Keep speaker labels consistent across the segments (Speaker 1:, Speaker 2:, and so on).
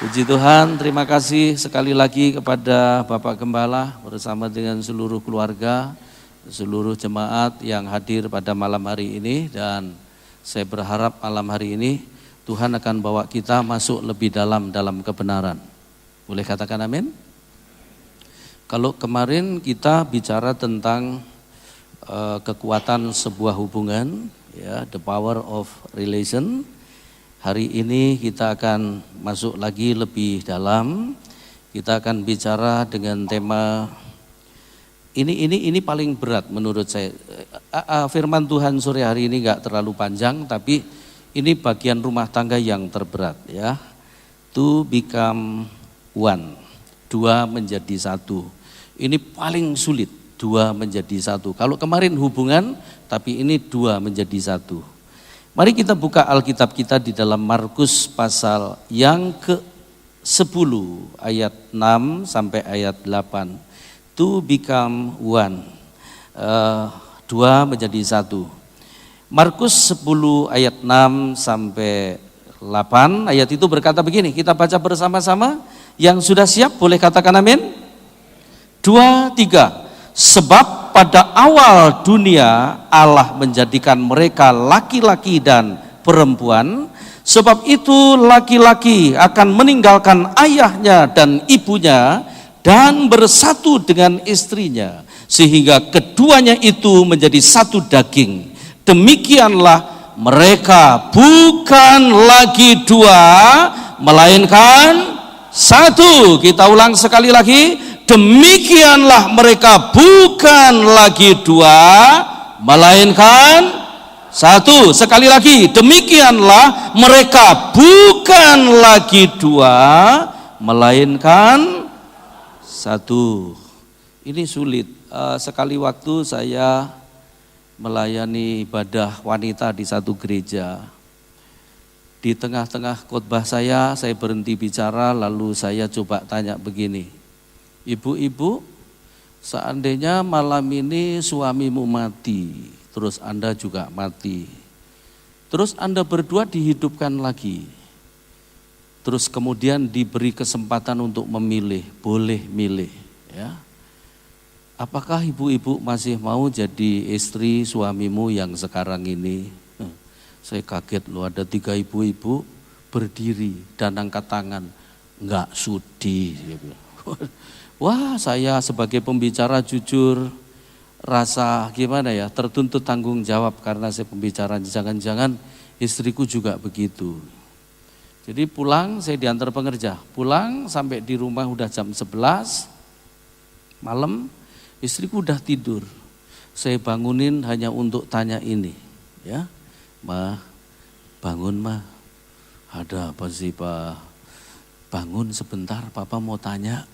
Speaker 1: Puji Tuhan, terima kasih sekali lagi kepada Bapak Gembala bersama dengan seluruh keluarga, seluruh jemaat yang hadir pada malam hari ini. Dan saya berharap malam hari ini Tuhan akan bawa kita masuk lebih dalam kebenaran. Boleh katakan amin? Kalau kemarin kita bicara tentang kekuatan sebuah hubungan, ya, the power of relation. Hari ini kita akan masuk lagi lebih dalam. Kita akan bicara dengan tema ini paling berat menurut saya. Firman Tuhan sore hari ini enggak terlalu panjang, tapi ini bagian rumah tangga yang terberat, ya. To become one, dua menjadi satu. Ini paling sulit, dua menjadi satu. Kalau kemarin hubungan, tapi ini dua menjadi satu. Mari kita buka Alkitab kita di dalam Markus pasal yang ke-10 ayat 6 sampai ayat 8. To become one, dua menjadi satu. Markus 10 ayat 6 sampai 8, ayat itu berkata begini, kita baca bersama-sama. Yang sudah siap boleh katakan amin. 2, 3. Sebab pada awal dunia Allah menjadikan mereka laki-laki dan perempuan. Sebab itu laki-laki akan meninggalkan ayahnya dan ibunya dan bersatu dengan istrinya, sehingga keduanya itu menjadi satu daging. Demikianlah mereka bukan lagi dua, melainkan satu. Kita ulang sekali lagi. Demikianlah mereka bukan lagi dua, melainkan satu. Sekali lagi, demikianlah mereka bukan lagi dua, melainkan satu. Ini sulit. Sekali waktu saya melayani ibadah wanita di satu gereja. Di tengah-tengah khotbah saya berhenti bicara, lalu saya coba tanya begini. Ibu-ibu, seandainya malam ini suamimu mati, terus Anda juga mati, terus Anda berdua dihidupkan lagi, terus kemudian diberi kesempatan untuk memilih, boleh milih, ya. Apakah ibu-ibu masih mau jadi istri suamimu yang sekarang ini? Saya kaget loh, ada 3 ibu-ibu berdiri dan angkat tangan, enggak sudi. Wah, saya sebagai pembicara jujur rasa gimana ya, tertuntut tanggung jawab karena saya pembicara, jangan-jangan istriku juga begitu. Jadi pulang, saya diantar pengerja, pulang sampai di rumah udah jam 11 malam, istriku udah tidur. Saya bangunin hanya untuk tanya ini, ya, "Ma, bangun Ma." "Ada apa sih Pak?" "Bangun sebentar, Papa mau tanya."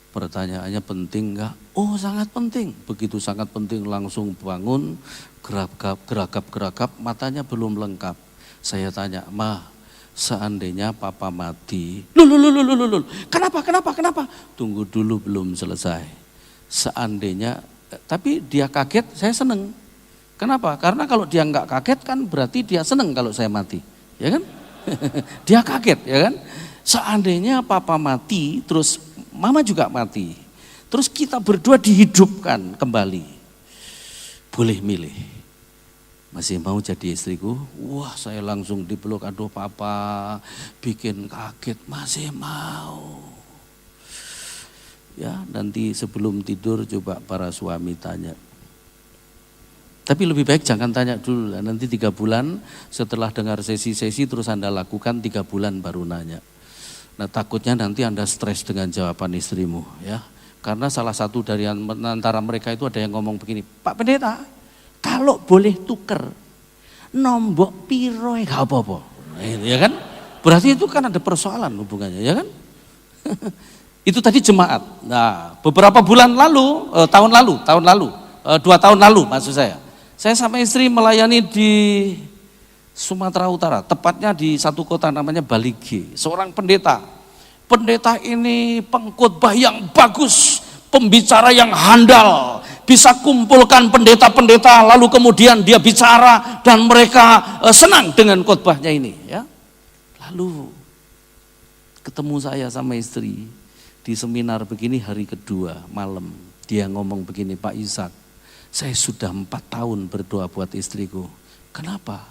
Speaker 1: "Pertanyaannya penting enggak?" "Oh, sangat penting." Begitu sangat penting langsung bangun, geragap, matanya belum lengkap. Saya tanya, "Ma, seandainya Papa mati." Loh. Kenapa? Tunggu dulu, belum selesai. Seandainya, tapi dia kaget, saya seneng. Kenapa? Karena kalau dia enggak kaget kan berarti dia seneng kalau saya mati, ya kan? Dia kaget, ya kan? Seandainya Papa mati, terus Mama juga mati, terus kita berdua dihidupkan kembali, boleh milih, masih mau jadi istriku? Wah, saya langsung dipeluk, "Aduh Papa, bikin kaget, masih mau." Ya, nanti sebelum tidur coba para suami tanya. Tapi lebih baik jangan tanya dulu lah, nanti 3 bulan setelah dengar sesi-sesi terus Anda lakukan, 3 bulan baru nanya. Nah, takutnya nanti Anda stres dengan jawaban istrimu, ya. Karena salah satu dari antara mereka itu ada yang ngomong begini, "Pak Pendeta, kalau boleh tuker, nombok piro gak apa-apa." Ya kan? Berarti itu kan ada persoalan hubungannya, ya kan? Itu tadi jemaat. Nah, beberapa bulan lalu, tahun lalu, 2 tahun lalu maksud saya sama istri melayani di Sumatera Utara, tepatnya di satu kota namanya Balige. Seorang pendeta. Pendeta ini pengkhotbah yang bagus, pembicara yang handal, bisa kumpulkan pendeta-pendeta, lalu kemudian dia bicara dan mereka senang dengan khotbahnya ini, ya. Lalu ketemu saya sama istri di seminar begini hari kedua malam. Dia ngomong begini, Pak Ishak, saya sudah 4 tahun berdoa buat istriku. Kenapa?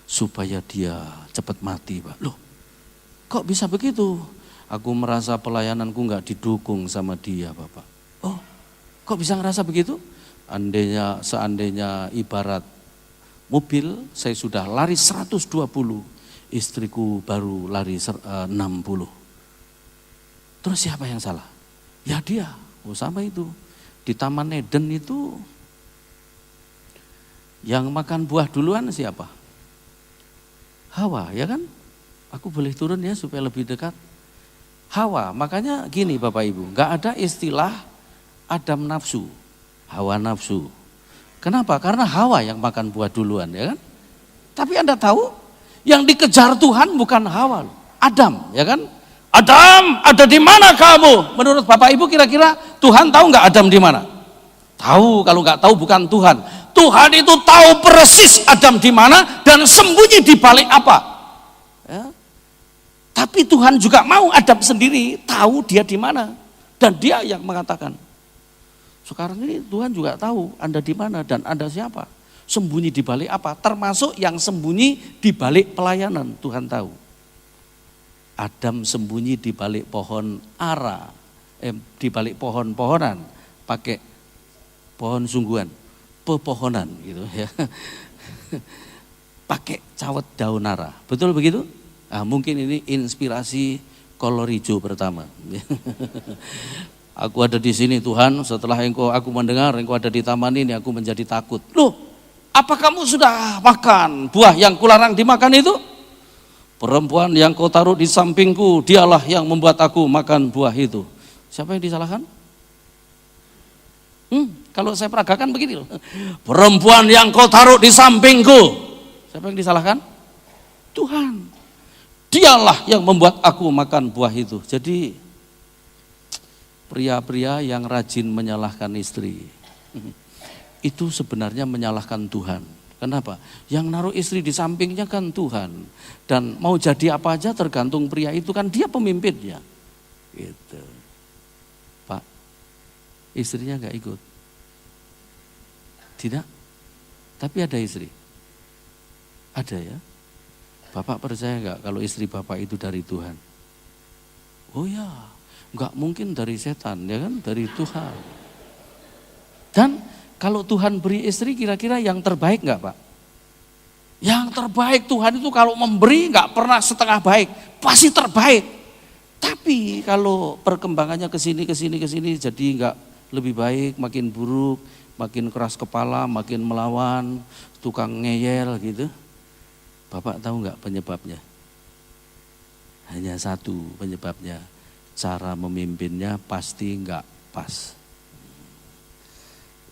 Speaker 1: Supaya dia cepat mati, Pak. Loh, kok bisa begitu? Aku merasa pelayananku nggak didukung sama dia, Bapak. Oh, kok bisa ngerasa begitu? Seandainya ibarat mobil, saya sudah lari 120, istriku baru lari 60. Terus siapa yang salah? Ya dia. Oh sama itu. Di Taman Eden itu yang makan buah duluan siapa? Hawa, ya kan? Aku boleh turun ya supaya lebih dekat. Hawa, makanya gini Bapak Ibu, gak ada istilah Adam nafsu, Hawa nafsu. Kenapa? Karena Hawa yang makan buah duluan, ya kan? Tapi Anda tahu, yang dikejar Tuhan bukan Hawa, Adam, ya kan? Adam, ada di mana kamu? Menurut Bapak Ibu kira-kira Tuhan tahu nggak Adam di mana? Tahu, kalau nggak tahu bukan Tuhan. Tuhan itu tahu persis Adam di mana dan sembunyi di balik apa. Ya. Tapi Tuhan juga mau Adam sendiri tahu dia di mana dan dia yang mengatakan. Sekarang ini Tuhan juga tahu Anda di mana dan Anda siapa. Sembunyi di balik apa? Termasuk yang sembunyi di balik pelayanan, Tuhan tahu. Adam sembunyi di balik pohon ara, di balik pohon-pohonan, pakai pohon sungguhan, pepohonan gitu ya. Pakai cawet daun ara. Betul begitu? Nah, mungkin ini inspirasi kolor hijau pertama. Aku ada di sini Tuhan, setelah aku mendengar engkau ada di taman ini, aku menjadi takut. Loh, apa kamu sudah makan buah yang kularang dimakan itu? Perempuan yang kau taruh di sampingku, dialah yang membuat aku makan buah itu. Siapa yang disalahkan? Kalau saya peragakan begini loh. Perempuan yang kau taruh di sampingku. Siapa yang disalahkan? Tuhan. Dialah yang membuat aku makan buah itu. Jadi pria-pria yang rajin menyalahkan istri itu sebenarnya menyalahkan Tuhan. Kenapa? Yang naruh istri di sampingnya kan Tuhan. Dan mau jadi apa aja tergantung pria itu, kan dia pemimpinnya. Gitu. Pak, istrinya gak ikut? Tidak? Tapi ada istri? Ada ya? Bapak percaya gak kalau istri Bapak itu dari Tuhan? Oh ya, gak mungkin dari setan, ya kan? Dari Tuhan. Dan kalau Tuhan beri istri kira-kira yang terbaik gak Pak? Yang terbaik Tuhan itu kalau memberi gak pernah setengah baik, pasti terbaik. Tapi kalau perkembangannya kesini jadi gak lebih baik, makin buruk, makin keras kepala, makin melawan, tukang ngeyel gitu. Bapak tahu gak penyebabnya? Hanya satu penyebabnya, cara memimpinnya pasti gak pas.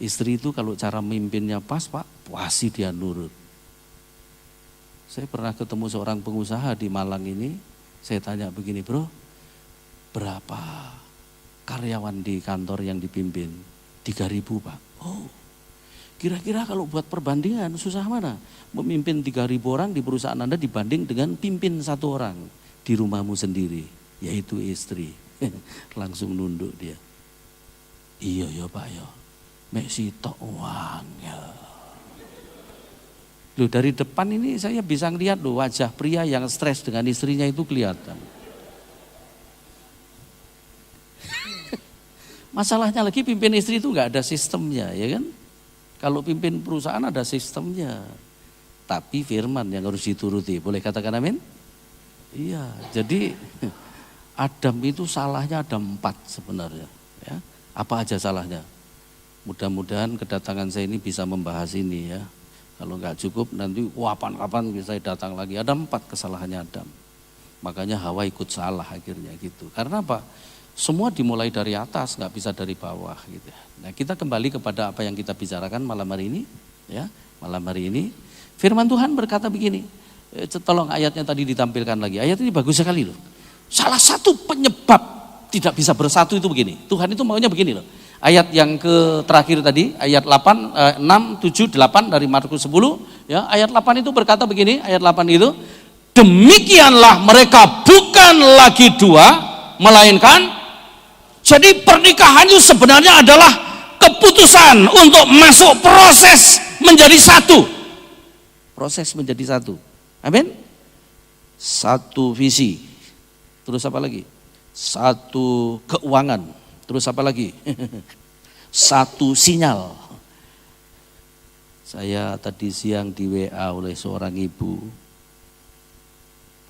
Speaker 1: Istri itu kalau cara memimpinnya pas Pak, pasti dia nurut. Saya pernah ketemu seorang pengusaha di Malang ini, saya tanya begini, bro, berapa karyawan di kantor yang dipimpin? 3.000 Pak. Oh, kira-kira kalau buat perbandingan susah mana? Memimpin 3.000 orang di perusahaan Anda dibanding dengan pimpin 1 orang di rumahmu sendiri, yaitu istri. Langsung nunduk dia. Iya ya Pak ya. Mek sitok wangel. Loh dari depan ini saya bisa ngelihat loh wajah pria yang stres dengan istrinya itu kelihatan. Masalahnya lagi pimpin istri itu nggak ada sistemnya, ya kan? Kalau pimpin perusahaan ada sistemnya. Tapi firman yang harus dituruti. Boleh katakan amin? Iya, jadi Adam itu salahnya ada 4 sebenarnya. Ya. Apa aja salahnya? Mudah-mudahan kedatangan saya ini bisa membahas ini ya. Kalau nggak cukup nanti kapan-kapan bisa datang lagi. Ada 4 kesalahannya Adam. Makanya Hawa ikut salah akhirnya gitu. Karena apa? Semua dimulai dari atas, nggak bisa dari bawah gitu. Nah kita kembali kepada apa yang kita bicarakan malam hari ini. Ya, malam hari ini firman Tuhan berkata begini. Tolong ayatnya tadi ditampilkan lagi. Ayat ini bagus sekali loh. Salah satu penyebab tidak bisa bersatu itu begini. Tuhan itu maunya begini loh. Ayat yang terakhir tadi, ayat 8, 6, 7, 8 dari Markus 10. Ya, ayat 8 itu berkata begini, ayat 8 itu. demikianlah mereka bukan lagi dua, melainkan. Jadi pernikahan itu sebenarnya adalah keputusan untuk masuk proses menjadi satu. Proses menjadi satu. Amin. Satu visi. Terus apa lagi? Satu keuangan. Terus apa lagi? Satu sinyal. Saya tadi siang di WA oleh seorang ibu.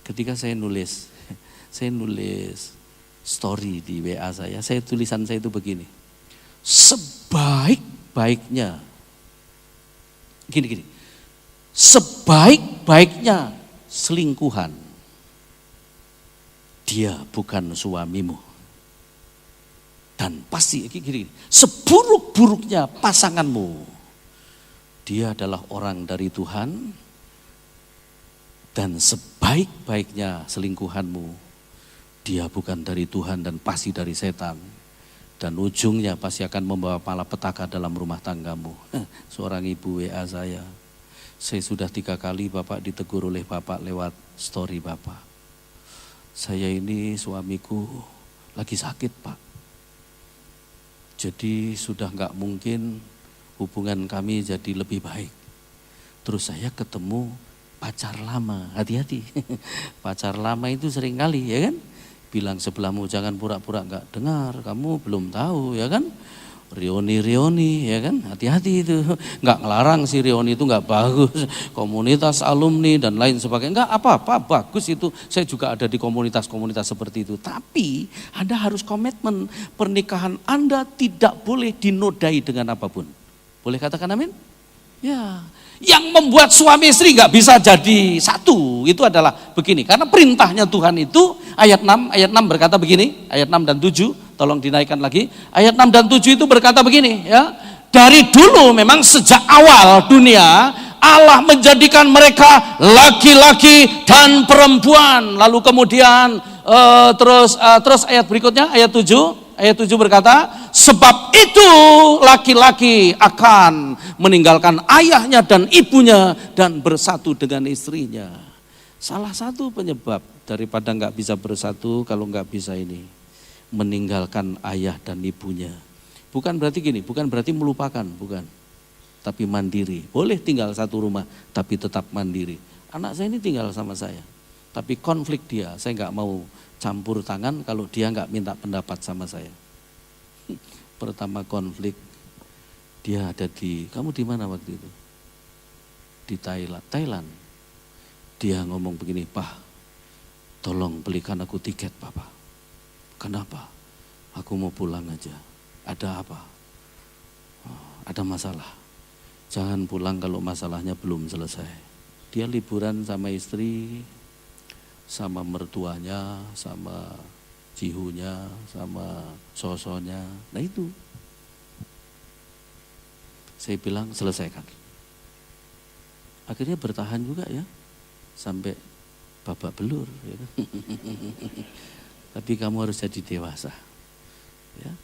Speaker 1: Ketika saya nulis story di WA tulisan saya itu begini. Sebaik-baiknya, gini, sebaik-baiknya selingkuhan, dia bukan suamimu. Dan pasti gini, seburuk-buruknya pasanganmu, dia adalah orang dari Tuhan. Dan sebaik-baiknya selingkuhanmu, dia bukan dari Tuhan dan pasti dari setan. Dan ujungnya pasti akan membawa malapetaka dalam rumah tanggamu. Seorang ibu WA saya sudah 3 kali Bapak ditegur oleh Bapak lewat story Bapak. Saya ini suamiku lagi sakit Pak. Jadi sudah gak mungkin hubungan kami jadi lebih baik. Terus saya ketemu pacar lama, hati-hati. Pacar lama itu sering kali ya kan, bilang sebelahmu jangan pura-pura gak dengar, kamu belum tahu ya kan. Reuni ya kan, hati-hati itu. Gak ngelarang sih reuni itu gak bagus, komunitas alumni dan lain sebagainya, gak apa-apa, bagus itu. Saya juga ada di komunitas-komunitas seperti itu. Tapi Anda harus komitmen, pernikahan Anda tidak boleh dinodai dengan apapun. Boleh katakan amin? Ya. Yang membuat suami istri gak bisa jadi satu itu adalah begini, karena perintahnya Tuhan itu ayat 6 berkata begini, ayat 6 dan 7, tolong dinaikkan lagi. Ayat 6 dan 7 itu berkata begini ya. Dari dulu memang sejak awal dunia Allah menjadikan mereka laki-laki dan perempuan. Lalu kemudian terus ayat berikutnya ayat 7. Ayat 7 berkata, sebab itu laki-laki akan meninggalkan ayahnya dan ibunya dan bersatu dengan istrinya. Salah satu penyebab daripada nggak bisa bersatu kalau nggak bisa ini, meninggalkan ayah dan ibunya. Bukan berarti gini, bukan berarti melupakan, bukan. Tapi mandiri, boleh tinggal satu rumah tapi tetap mandiri. Anak saya ini tinggal sama saya, tapi konflik dia, saya nggak mau campur tangan kalau dia nggak minta pendapat sama saya. Pertama konflik, dia ada kamu di mana waktu itu? Di Thailand. Dia ngomong begini, Pak, tolong belikan aku tiket Papa. Kenapa? Aku mau pulang aja. Ada apa? Ada masalah. Jangan pulang kalau masalahnya belum selesai. Dia liburan sama istri, sama mertuanya, sama cihunya, sama sosonya. Nah itu. Saya bilang selesaikan. Akhirnya bertahan juga ya. Sampai babak belur. Ya. Tapi kamu harus jadi dewasa. Ya.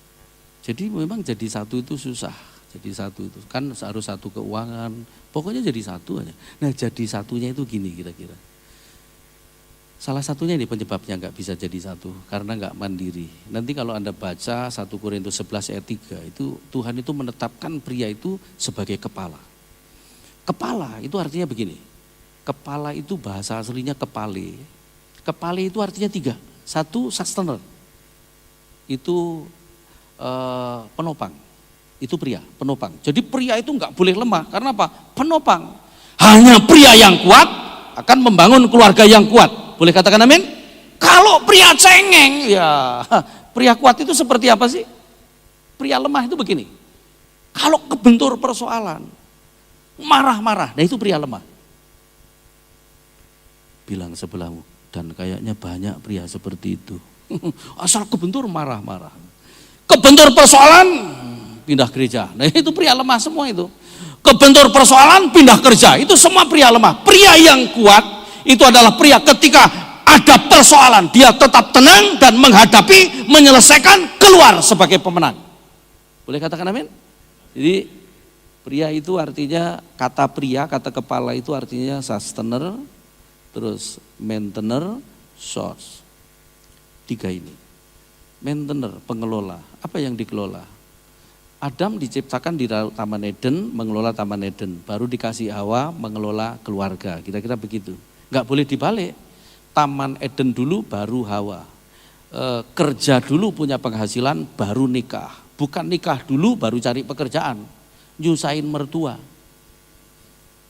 Speaker 1: Jadi memang jadi satu itu susah. Jadi satu itu. Kan harus satu keuangan. Pokoknya jadi satu aja. Nah jadi satunya itu gini kira-kira. Salah satunya ini penyebabnya nggak bisa jadi satu, karena nggak mandiri. Nanti kalau Anda baca 1 Korintus 11 ayat 3, itu Tuhan itu menetapkan pria itu sebagai kepala. Kepala itu artinya begini, kepala itu bahasa aslinya kepale. Kepale itu artinya 3, 1 sustainer, itu penopang, itu pria, penopang. Jadi pria itu nggak boleh lemah, karena apa? Penopang. Hanya pria yang kuat akan membangun keluarga yang kuat. Boleh katakan amin? Kalau pria cengeng, ya pria kuat itu seperti apa sih? Pria lemah itu begini. Kalau kebentur persoalan, marah-marah, nah itu pria lemah. Bilang sebelahmu, dan kayaknya banyak pria seperti itu. Asal kebentur marah-marah. Kebentur persoalan, pindah gereja. Nah itu pria lemah semua itu. Kebentur persoalan, pindah kerja. Itu semua pria lemah. Pria yang kuat itu adalah pria ketika ada persoalan, dia tetap tenang dan menghadapi, menyelesaikan, keluar sebagai pemenang. Boleh katakan amin? Jadi pria itu artinya, kata pria, kata kepala itu artinya sustainer, terus maintainer, source. 3 ini. Maintainer, pengelola. Apa yang dikelola? Adam diciptakan di Taman Eden, mengelola Taman Eden. Baru dikasih Hawa, mengelola keluarga. Kira-kira begitu. Enggak boleh dibalik. Taman Eden dulu, baru Hawa. Kerja dulu punya penghasilan, baru nikah. Bukan nikah dulu, baru cari pekerjaan. Nyusahin mertua.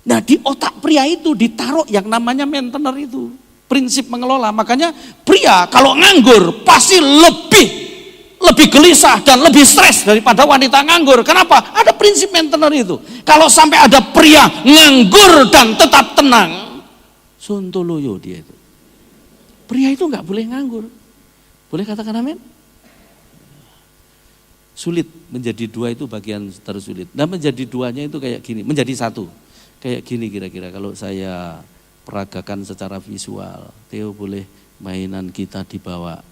Speaker 1: Nah di otak pria itu ditaruh yang namanya maintainer itu. Prinsip mengelola. Makanya pria kalau nganggur pasti lebih gelisah dan lebih stres daripada wanita nganggur. Kenapa? Ada prinsip maintainer itu. Kalau sampai ada pria nganggur dan tetap tenang, sontoloyo dia itu. Pria itu nggak boleh nganggur. Boleh katakan amin? Sulit menjadi 2 itu bagian tersulit. Nah menjadi 2-nya itu kayak gini, menjadi 1. Kayak gini kira-kira kalau saya peragakan secara visual. Theo boleh mainan kita dibawa.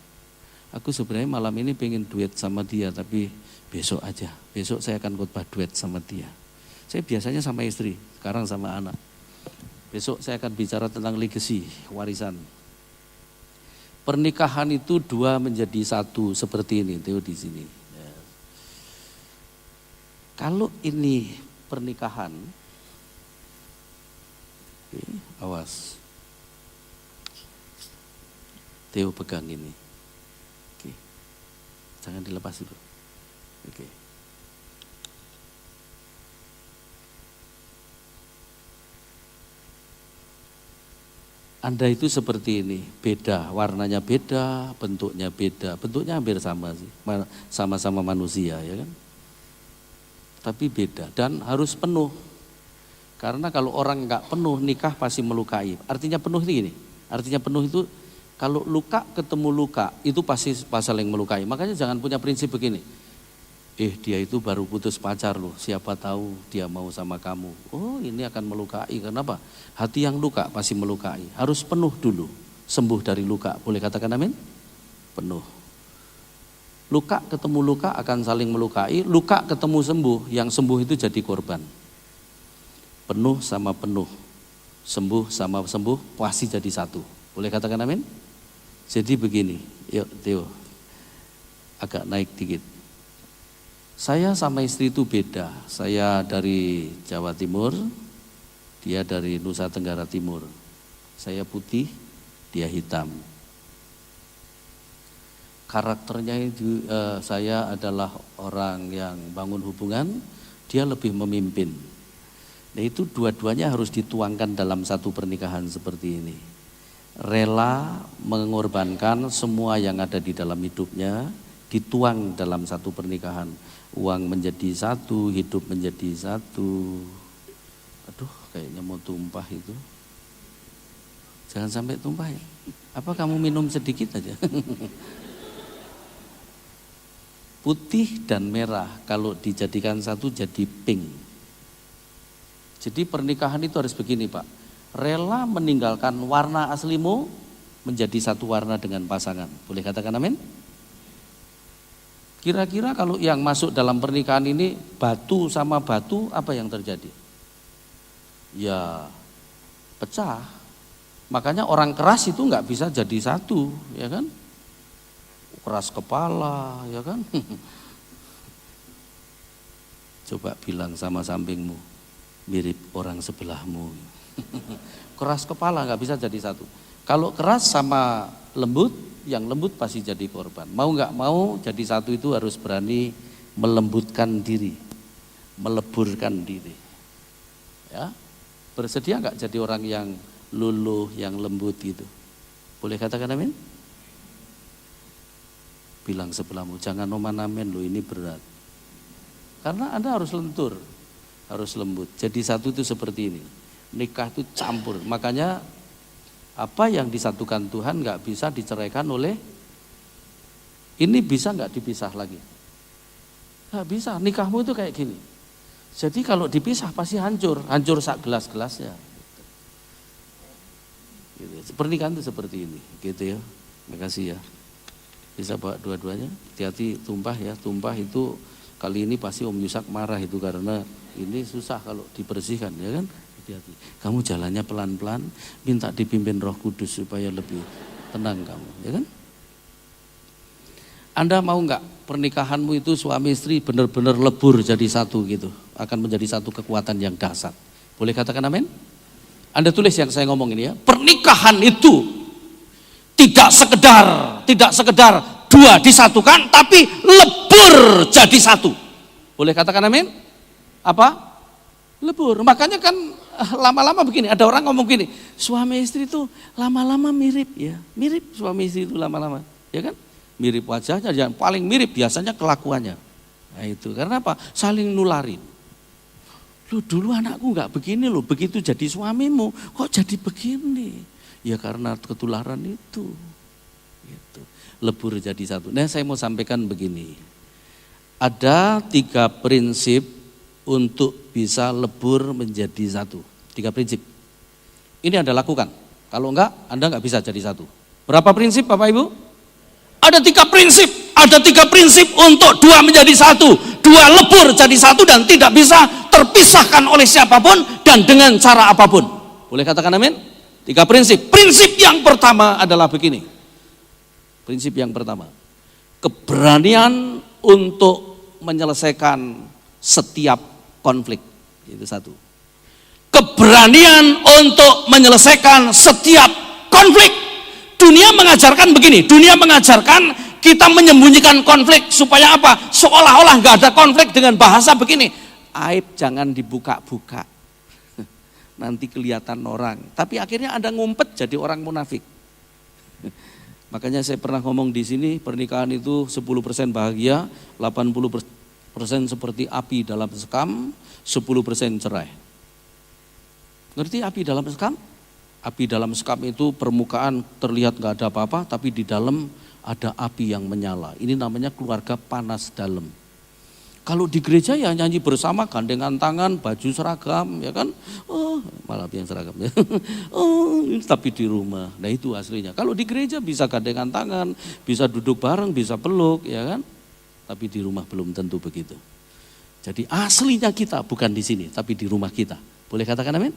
Speaker 1: Aku sebenarnya malam ini pengen duet sama dia, tapi besok aja. Besok saya akan khotbah duet sama dia. Saya biasanya sama istri, sekarang sama anak. Besok saya akan bicara tentang legacy, warisan. Pernikahan itu 2 menjadi 1 seperti ini, Theo di sini. Kalau ini pernikahan, oke, awas. Theo pegang ini. Oke. Jangan dilepas dulu. Oke. Anda itu seperti ini, beda, warnanya beda, bentuknya beda. Bentuknya hampir sama sih, sama-sama manusia ya kan. Tapi beda dan harus penuh. Karena kalau orang nggak penuh nikah pasti melukai. Artinya penuh itu gini. Artinya penuh itu kalau luka ketemu luka itu pasti saling melukai. Makanya jangan punya prinsip begini. Dia itu baru putus pacar loh. Siapa tahu dia mau sama kamu. Oh ini akan melukai. Kenapa? Hati yang luka pasti melukai. Harus penuh dulu. Sembuh dari luka. Boleh katakan amin? Penuh. Luka ketemu luka akan saling melukai. Luka ketemu sembuh. Yang sembuh itu jadi korban. Penuh sama penuh, sembuh sama sembuh, pasti jadi 1. Boleh katakan amin? Jadi begini, yuk Theo, agak naik dikit. Saya sama istri itu beda, saya dari Jawa Timur, dia dari Nusa Tenggara Timur. Saya putih, dia hitam. Karakternya itu, saya adalah orang yang bangun hubungan, dia lebih memimpin. Nah itu dua-duanya harus dituangkan dalam satu pernikahan seperti ini. Rela mengorbankan semua yang ada di dalam hidupnya, dituang dalam satu pernikahan. Uang menjadi 1, hidup menjadi 1. Aduh kayaknya mau tumpah itu. Jangan sampai tumpah ya. Apa kamu minum sedikit aja? Putih dan merah kalau dijadikan 1 jadi pink. Jadi pernikahan itu harus begini Pak, rela meninggalkan warna aslimu menjadi 1 warna dengan pasangan. Boleh katakan amin? Kira-kira kalau yang masuk dalam pernikahan ini batu sama batu, apa yang terjadi? Ya pecah. Makanya orang keras itu nggak bisa jadi 1, ya kan? Keras kepala, ya kan? Coba bilang sama sampingmu, mirip orang sebelahmu. Keras kepala nggak bisa jadi 1. Kalau keras sama lembut, yang lembut pasti jadi korban. Mau nggak mau jadi 1 itu harus berani melembutkan diri, meleburkan diri. Ya, bersedia nggak jadi orang yang luluh, yang lembut gitu? Boleh katakan amin? Bilang sebelahmu, jangan oman-amen loh, ini berat. Karena Anda harus lentur. Harus lembut. Jadi 1 itu seperti ini. Nikah itu campur. Makanya apa yang disatukan Tuhan nggak bisa diceraikan oleh ini, bisa nggak dipisah lagi? Nggak bisa. Nikahmu itu kayak gini. Jadi kalau dipisah pasti hancur sak gelas-gelasnya. Gitu. Pernikahan itu seperti ini, gitu ya. Makasih ya. Bisa bawa dua-duanya. Hati-hati tumpah ya. Tumpah itu kali ini pasti Om Yusak marah itu karena ini susah kalau dibersihkan ya kan. hati-hati. Kamu jalannya pelan-pelan, minta dipimpin Roh Kudus supaya lebih tenang kamu, ya kan? Anda mau nggak pernikahanmu itu suami istri benar-benar lebur jadi satu gitu, akan menjadi satu kekuatan yang dahsyat. Boleh katakan amin? Anda tulis yang saya ngomong ini ya. Pernikahan itu tidak sekedar dua disatukan, tapi lebur jadi satu. Boleh katakan amin? Apa? Lebur. Makanya kan lama-lama begini, ada orang ngomong gini, suami istri itu lama-lama mirip ya. Mirip suami istri itu lama-lama, ya kan? Mirip wajahnya, yang paling mirip biasanya kelakuannya. Nah itu, karena apa? Saling nularin. Lu dulu anakku nggak begini loh, begitu jadi suamimu, kok jadi begini? Ya karena ketularan itu. Gitu. Lebur jadi satu. Nah saya mau sampaikan begini. Ada 3 prinsip untuk bisa lebur menjadi satu. 3 prinsip. Ini Anda lakukan. Kalau enggak, Anda nggak bisa jadi satu. Berapa prinsip Bapak Ibu? Ada 3 prinsip. Ada 3 prinsip untuk 2 menjadi satu. 2 lebur jadi satu dan tidak bisa terpisahkan oleh siapapun dan dengan cara apapun. Boleh katakan amin? 3 prinsip. Prinsip yang pertama adalah begini. Prinsip yang pertama. Keberanian untuk menyelesaikan setiap konflik. Itu satu. Keberanian untuk menyelesaikan setiap konflik. Dunia mengajarkan begini, dunia mengajarkan kita menyembunyikan konflik supaya apa? Seolah-olah nggak ada konflik dengan bahasa begini. Aib jangan dibuka-buka, nanti kelihatan orang. Tapi akhirnya Anda ngumpet jadi orang munafik. Makanya saya pernah ngomong di sini, pernikahan itu 10% bahagia, 80% seperti api dalam sekam, 10% cerai. Ngerti api dalam sekam? Api dalam sekam itu permukaan terlihat nggak ada apa-apa, tapi di dalam ada api yang menyala. Ini namanya keluarga panas dalam. Kalau di gereja ya nyanyi bersama, gandengan tangan, baju seragam, ya kan? Oh, malah yang seragam ya. Oh, tapi di rumah. Nah itu aslinya. Kalau di gereja bisa gandengan tangan, bisa duduk bareng, bisa peluk, ya kan? Tapi di rumah belum tentu begitu. Jadi aslinya kita bukan di sini, tapi di rumah kita. Boleh katakan amin?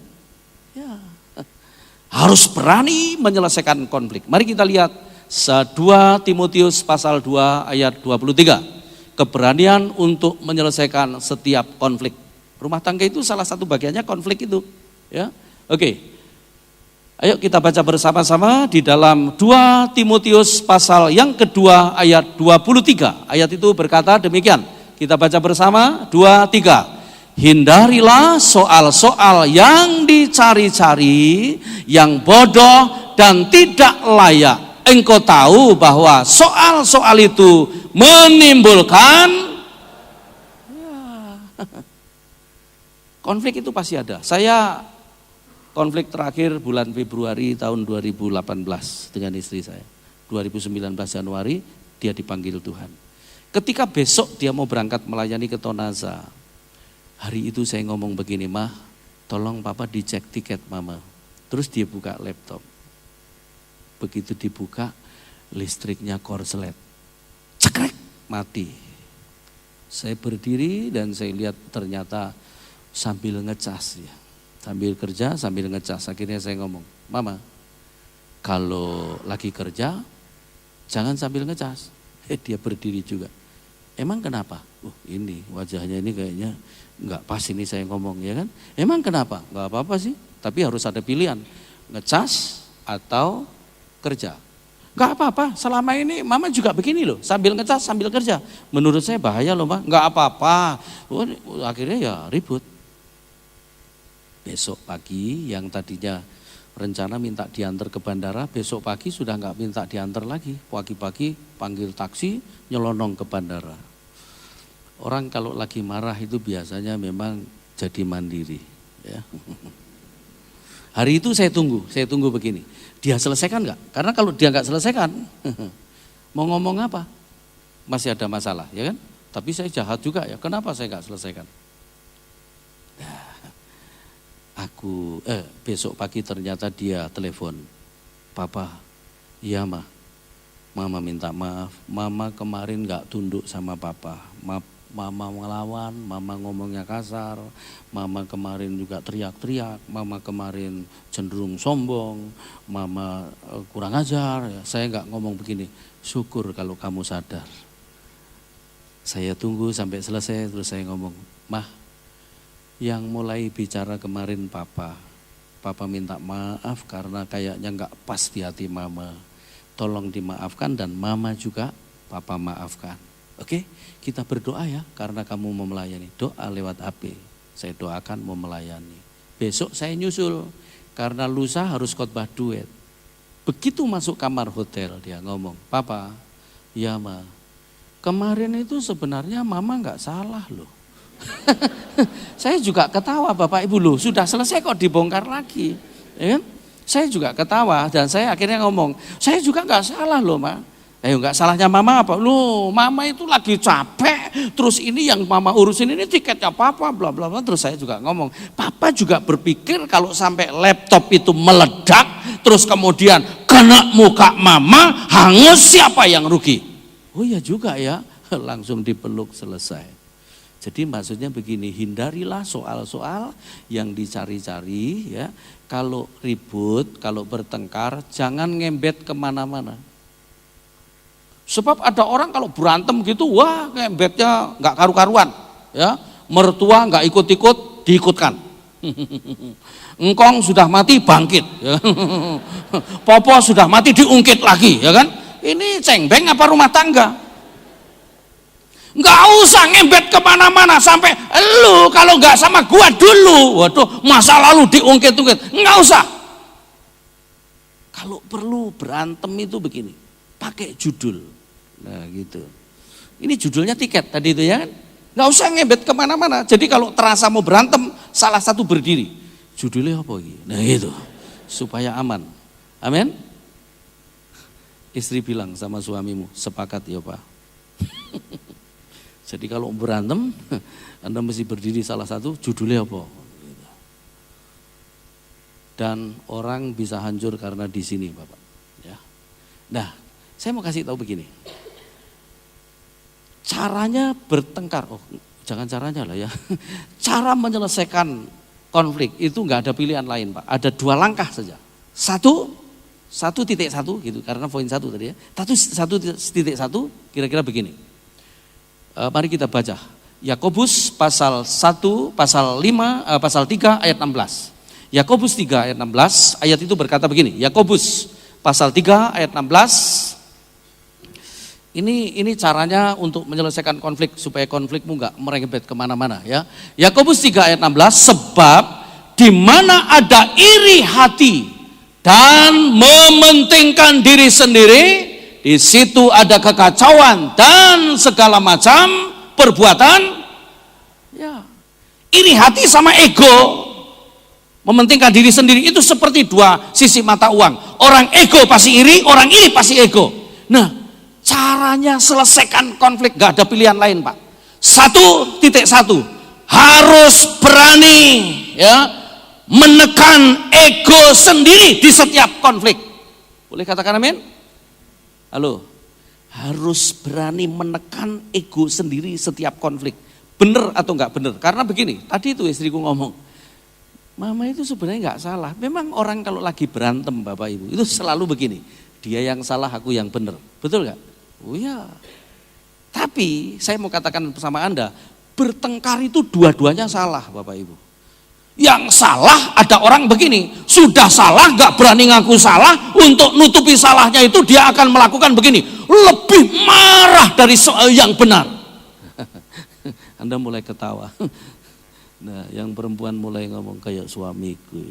Speaker 1: Ya. Harus berani menyelesaikan konflik. Mari kita lihat 2 Timotius pasal 2 ayat 23. Keberanian untuk menyelesaikan setiap konflik. Rumah tangga itu salah satu bagiannya konflik itu. Ya, oke. Ayo kita baca bersama-sama di dalam 2 Timotius pasal yang kedua ayat 23. Ayat itu berkata demikian. Kita baca bersama 2, 3. Hindarilah soal-soal yang dicari-cari, yang bodoh dan tidak layak. Engkau tahu bahwa soal-soal itu menimbulkan konflik itu pasti ada. Saya konflik terakhir bulan Februari tahun 2018 dengan istri saya. 2019 Januari dia dipanggil Tuhan. Ketika besok dia mau berangkat melayani ke Tonaza. Hari itu saya ngomong begini, Mah, tolong papa dicek tiket mama. Terus dia buka laptop. Begitu dibuka, listriknya korslet. Cekrek, mati. Saya berdiri dan saya lihat ternyata sambil ngecas ya. Sambil kerja, sambil ngecas. Akhirnya saya ngomong, Mama, kalau lagi kerja, jangan sambil ngecas. Dia berdiri juga. Emang kenapa? Ini wajahnya ini kayaknya enggak pas ini saya ngomong, ya kan? Emang kenapa? Enggak apa-apa sih, tapi harus ada pilihan, ngecas atau kerja. Enggak apa-apa, selama ini mama juga begini loh, sambil ngecas sambil kerja. Menurut saya bahaya loh, Ma. Enggak apa-apa. Akhirnya ya ribut. Besok pagi yang tadinya rencana minta diantar ke bandara, besok pagi sudah enggak minta diantar lagi. Pagi-pagi panggil taksi, nyelonong ke bandara. Orang kalau lagi marah itu biasanya memang jadi mandiri. Ya. Hari itu saya tunggu begini. Dia selesaikan enggak? Karena kalau dia enggak selesaikan, mau ngomong apa? Masih ada masalah, ya kan? Tapi saya jahat juga ya, kenapa saya enggak selesaikan? Besok pagi ternyata dia telepon. Papa, iya Mah, Mama minta maaf, Mama kemarin enggak tunduk sama Papa. Mama ngelawan, mama ngomongnya kasar, mama kemarin juga teriak-teriak, mama kemarin cenderung sombong, mama kurang ajar. Saya nggak ngomong begini, syukur kalau kamu sadar. Saya tunggu sampai selesai terus saya ngomong, Mah, yang mulai bicara kemarin Papa minta maaf karena kayaknya nggak pas di hati mama. Tolong dimaafkan dan mama juga Papa maafkan. Oke, kita berdoa ya karena kamu mau melayani. Doa lewat HP, saya doakan mau melayani. Besok saya nyusul karena lusa harus khotbah duet. Begitu masuk kamar hotel dia ngomong, Papa, ya Ma, kemarin itu sebenarnya mama nggak salah loh. Saya juga ketawa Bapak Ibu loh, sudah selesai kok dibongkar lagi. Ya kan? Saya juga ketawa dan saya akhirnya ngomong, saya juga nggak salah loh Ma. Nggak salahnya mama apa? Loh, mama itu lagi capek. Terus ini yang mama urusin ini tiketnya papa, bla bla bla. Terus saya juga ngomong, papa juga berpikir kalau sampai laptop itu meledak, terus kemudian kena muka mama, hangus, siapa yang rugi? Oh iya juga ya, langsung dipeluk selesai. Jadi maksudnya begini, hindarilah soal-soal yang dicari-cari ya. Kalau ribut, kalau bertengkar, jangan ngembet kemana-mana. Sebab ada orang kalau berantem gitu, wah ngembetnya nggak karu-karuan, ya. Mertua nggak ikut-ikut, diikutkan. Engkong sudah mati bangkit, ya. Popo sudah mati diungkit lagi, ya kan? Ini cengbeng apa rumah tangga? Nggak usah ngembet kemana-mana sampai lu kalau nggak sama gua dulu, waduh masa lalu diungkit-ungkit, nggak usah. Kalau perlu berantem itu begini, pakai judul. Nah gitu. Ini judulnya tiket tadi itu ya kan. Nggak usah ngebet kemana-mana. Jadi kalau terasa mau berantem, salah satu berdiri. Judulnya apa gitu? Nah itu. Supaya aman. Amin. Istri bilang sama suamimu, sepakat ya Pak. Jadi kalau berantem, Anda mesti berdiri salah satu, judulnya apa? Dan orang bisa hancur karena di sini Bapak. Ya. Nah, saya mau kasih tahu begini. Caranya bertengkar, jangan caranya lah ya. Cara menyelesaikan konflik itu nggak ada pilihan lain Pak. Ada 2 langkah saja. 1.1 gitu, karena poin 1 tadi ya. 1.1 kira-kira begini. Mari kita baca. Yakobus pasal 1, pasal 5, pasal 3 ayat 16. Yakobus 3 ayat 16, ayat itu berkata begini. Yakobus pasal 3 ayat 16. Ini caranya untuk menyelesaikan konflik supaya konflikmu nggak merebet kemana-mana ya. Yakobus 3 ayat 16, sebab di mana ada iri hati dan mementingkan diri sendiri, di situ ada kekacauan dan segala macam perbuatan. Ya, iri hati sama ego, mementingkan diri sendiri itu seperti 2 sisi mata uang. Orang ego pasti iri, orang iri pasti ego. Nah, caranya selesaikan konflik gak ada pilihan lain Pak. 1.1 harus berani ya menekan ego sendiri di setiap konflik. Boleh katakan amin? Halo. Harus berani menekan ego sendiri setiap konflik. Bener atau enggak bener? Karena begini, tadi itu istriku ngomong, mama itu sebenarnya enggak salah. Memang orang kalau lagi berantem Bapak Ibu itu selalu begini, dia yang salah aku yang bener. Betul enggak? Oh ya. Tapi saya mau katakan sama Anda, bertengkar itu dua-duanya salah Bapak Ibu. Yang salah ada orang begini, sudah salah gak berani ngaku salah, untuk nutupi salahnya itu dia akan melakukan begini, lebih marah dari yang benar. Anda mulai ketawa. Nah yang perempuan mulai ngomong kayak suamiku,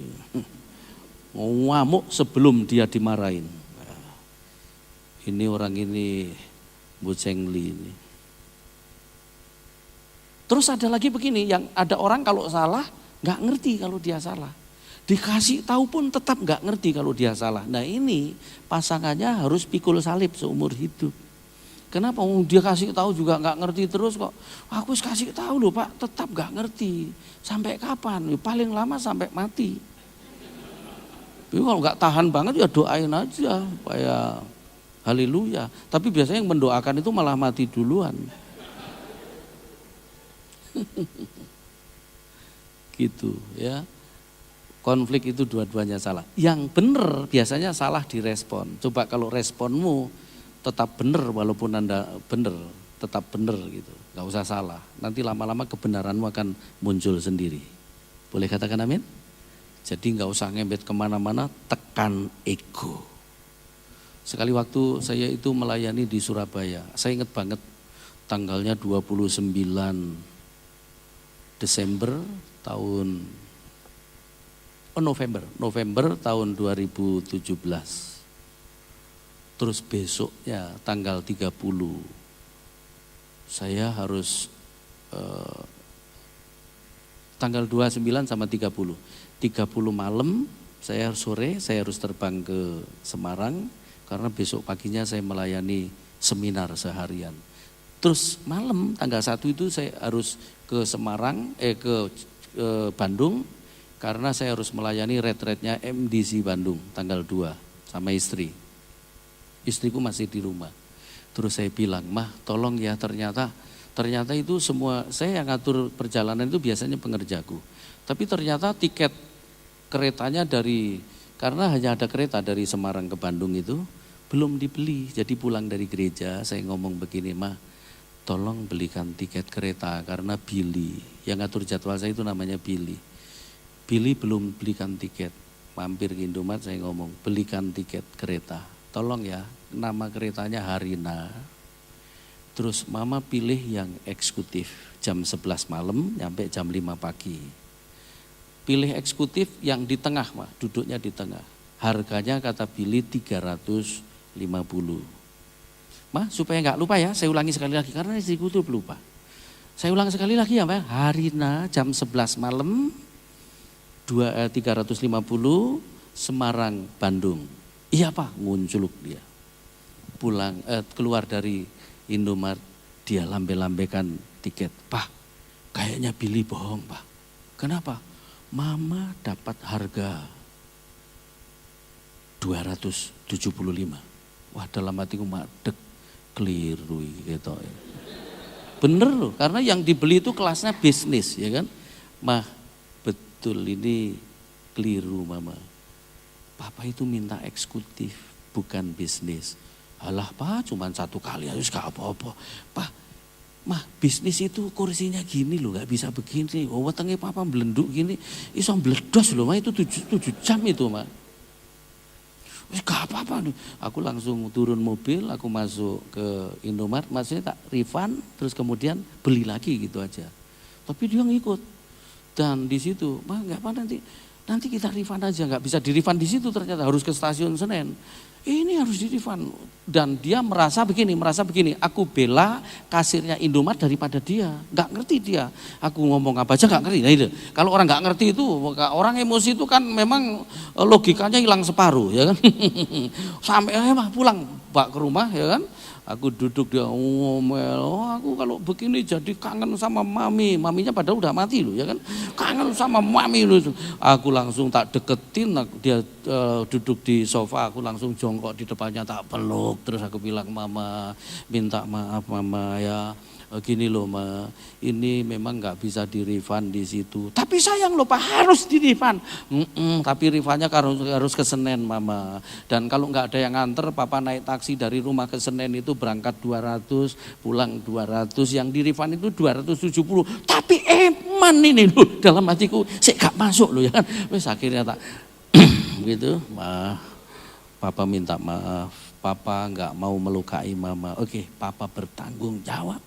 Speaker 1: ngamuk sebelum dia dimarahin. Ini orang ini bucengli ini. Terus ada lagi begini, yang ada orang kalau salah nggak ngerti kalau dia salah. Dikasih tahu pun tetap nggak ngerti kalau dia salah. Nah ini pasangannya harus pikul salib seumur hidup. Kenapa? Dia kasih tahu juga nggak ngerti terus kok. Aku kasih tahu loh Pak, tetap nggak ngerti. Sampai kapan? Paling lama sampai mati. Tapi kalau nggak tahan banget ya doain aja supaya haleluya. Tapi biasanya yang mendoakan itu malah mati duluan. Gitu ya. Konflik itu dua-duanya salah. Yang benar biasanya salah direspon. Coba kalau responmu tetap benar walaupun Anda benar, tetap benar gitu. Gak usah salah. Nanti lama-lama kebenaranmu akan muncul sendiri. Boleh katakan amin? Jadi gak usah ngembet kemana-mana, tekan ego. Sekali waktu saya itu melayani di Surabaya. Saya ingat banget tanggalnya 29 Desember tahun November tahun 2017. Terus besoknya tanggal 30 saya harus tanggal 29 sama 30 malam saya sore saya harus terbang ke Semarang karena besok paginya saya melayani seminar seharian. Terus malam tanggal 1 itu saya harus ke Semarang ke Bandung karena saya harus melayani retretnya MDC Bandung tanggal 2 sama istri. Istriku masih di rumah. Terus saya bilang, "Mah, tolong ya ternyata itu semua saya yang ngatur perjalanan itu biasanya pengerjaku. Tapi ternyata tiket keretanya karena hanya ada kereta dari Semarang ke Bandung itu belum dibeli. Jadi pulang dari gereja saya ngomong begini, "Mah, tolong belikan tiket kereta karena Billy yang ngatur jadwal saya itu namanya Billy. Billy belum belikan tiket, mampir ke Indomaret saya ngomong, belikan tiket kereta. Tolong ya, nama keretanya Harina. Terus mama pilih yang eksekutif, jam 11 malam nyampe jam 5 pagi. Pilih eksekutif yang di tengah, Mah, duduknya di tengah. Harganya kata Billy 350. Mah, supaya nggak lupa ya, saya ulangi sekali lagi karena istriku tuh lupa. Saya ulang sekali lagi ya, Mah, Harina jam 11 malam. 350 Semarang Bandung. Iya Pak, ngunculuk dia. Keluar dari Indomaret, dia lambe-lambekan tiket. Pak, kayaknya Billy bohong Pak. Kenapa? Mama dapat harga 275. Wah, dalam hatiku madek, keliru gitu. Bener loh, karena yang dibeli itu kelasnya bisnis ya kan. Mah, betul ini keliru Mama. Papa itu minta eksekutif bukan bisnis. Alah Pak, cuma 1 kali harus gak apa-apa. Pak, Mah, bisnis itu kursinya gini loh, gak bisa begini. Oh, wetenge Papa belenduk gini, iso meledos loh Mah, itu 7 jam itu Mah. Gak apa-apa. Aku langsung turun mobil, aku masuk ke Indomaret, maksudnya tak refund, terus kemudian beli lagi gitu aja. Tapi dia ngikut. Dan di situ, Mah nggak apa nanti kita refund aja, nggak bisa di refund di situ ternyata harus ke stasiun Senen. Ini harus di refund. Dan dia merasa begini, aku bela kasirnya Indomaret daripada dia, nggak ngerti dia. Aku ngomong apa aja nggak ngerti. Nah itu, kalau orang nggak ngerti itu, orang emosi itu kan memang logikanya hilang separuh, ya kan? Sampai Mah pulang, Pak ke rumah, ya kan? Aku duduk dia ngomel, aku kalau begini jadi kangen sama maminya padahal udah mati loh ya kan, kangen sama mami loh. Aku langsung tak deketin, dia duduk di sofa, aku langsung jongkok di depannya tak peluk, terus aku bilang Mama, minta maaf Mama ya. Gini loh Ma, ini memang nggak bisa di refund di situ. Tapi sayang loh Pak, harus di refund. Tapi refundnya harus ke Senen Mama. Dan kalau nggak ada yang nganter, Papa naik taksi dari rumah ke Senen itu berangkat 200, pulang 200. Yang di refund itu 270. Tapi eman ini loh, dalam hatiku, saya nggak masuk loh ya kan. Wes akhirnya tak gitu, Ma, Papa minta maaf. Papa nggak mau melukai Mama. Oke, Papa bertanggung jawab.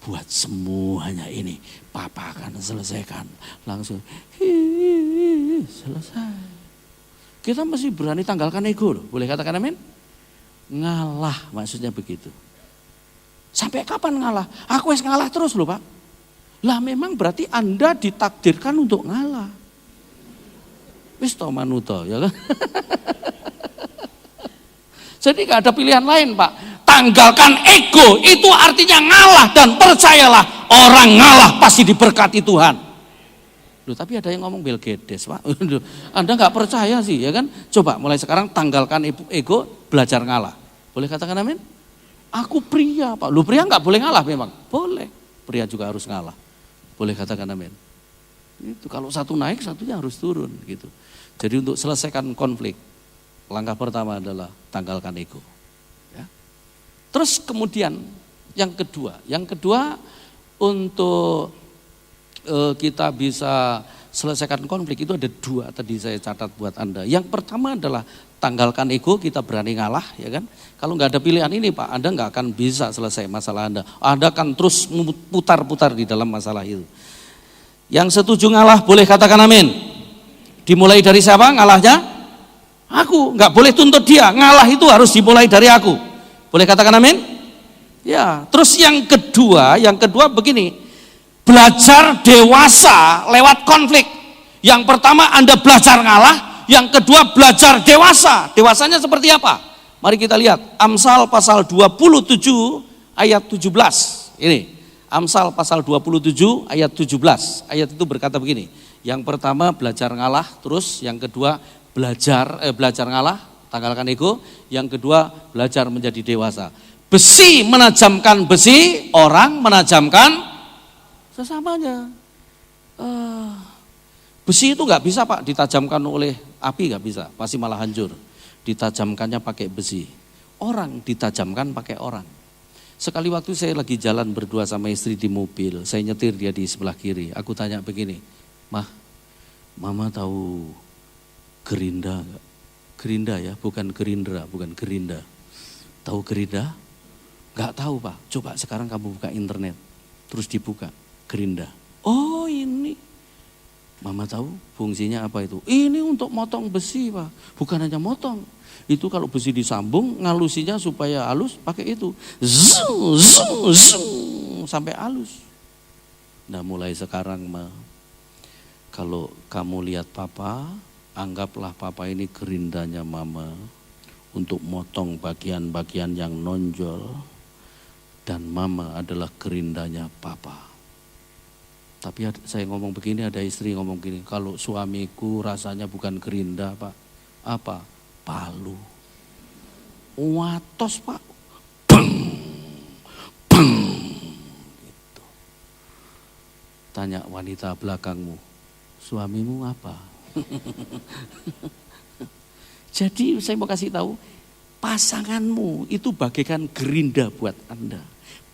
Speaker 1: Buat semuanya ini Papa akan selesaikan. Langsung selesai. Kita mesti berani tanggalkan ego loh. Boleh katakan amin? Ngalah maksudnya begitu. Sampai kapan ngalah? Aku harus ngalah terus loh Pak. Lah memang berarti Anda ditakdirkan untuk ngalah. Wis to manuto ya kan. Jadi gak ada pilihan lain Pak. Tanggalkan ego, itu artinya ngalah, dan percayalah orang ngalah pasti diberkati Tuhan. Loh, tapi ada yang ngomong Bill Gates Pak. Anda gak percaya sih ya kan. Coba mulai sekarang tanggalkan ego, belajar ngalah. Boleh katakan amin? Aku pria Pak. Loh, pria gak boleh ngalah memang? Boleh, pria juga harus ngalah. Boleh katakan amin. Itu kalau satu naik, satunya harus turun gitu. Jadi untuk selesaikan konflik, langkah pertama adalah tanggalkan ego. Ya. Terus kemudian yang kedua untuk kita bisa selesaikan konflik itu ada dua tadi saya catat buat Anda. Yang pertama adalah tanggalkan ego, kita berani ngalah, ya kan? Kalau nggak ada pilihan ini Pak, Anda nggak akan bisa selesai masalah Anda. Anda akan terus putar-putar di dalam masalah itu. Yang setuju ngalah boleh katakan amin. Dimulai dari siapa ngalahnya? Aku, nggak boleh tuntut dia. Ngalah itu harus dimulai dari aku. Boleh katakan amin? Ya. Terus yang kedua begini. Belajar dewasa lewat konflik. Yang pertama Anda belajar ngalah, yang kedua belajar dewasa. Dewasanya seperti apa? Mari kita lihat Amsal pasal 27 ayat 17. Ini Amsal pasal 27 ayat 17. Ayat itu berkata begini. Yang pertama belajar ngalah, terus yang kedua belajar ngalah, tanggalkan ego. Yang kedua belajar menjadi dewasa. Besi menajamkan besi, orang menajamkan sesamanya. Besi itu nggak bisa Pak ditajamkan oleh api, nggak bisa, pasti malah hancur. Ditajamkannya pakai besi. Orang ditajamkan pakai orang. Sekali waktu saya lagi jalan berdua sama istri di mobil, saya nyetir dia di sebelah kiri. Aku tanya begini, Mah, Mama tahu Gerinda nggak? Gerinda ya, bukan Gerindra, bukan Gerinda. Tahu Gerinda? Nggak tahu Pak. Coba sekarang kamu buka internet, terus dibuka Gerinda. Oh ini, Mama tahu fungsinya apa itu? Ini untuk motong besi Pak, bukan hanya motong. Itu kalau besi disambung, ngalusinya supaya halus pakai itu. Zung, zung, zung, sampai halus. Nah mulai sekarang mah, kalau kamu lihat papa, anggaplah papa ini gerindanya mama. Untuk motong bagian-bagian yang nonjol. Dan mama adalah gerindanya papa. Tapi saya ngomong begini, ada istri ngomong begini, kalau suamiku rasanya bukan gerinda Pak. Apa? Palu. Watos Pak. Bang. Bang. Gitu. Tanya wanita belakangmu, suamimu apa? Jadi saya mau kasih tahu, pasanganmu itu bagaikan gerinda buat Anda.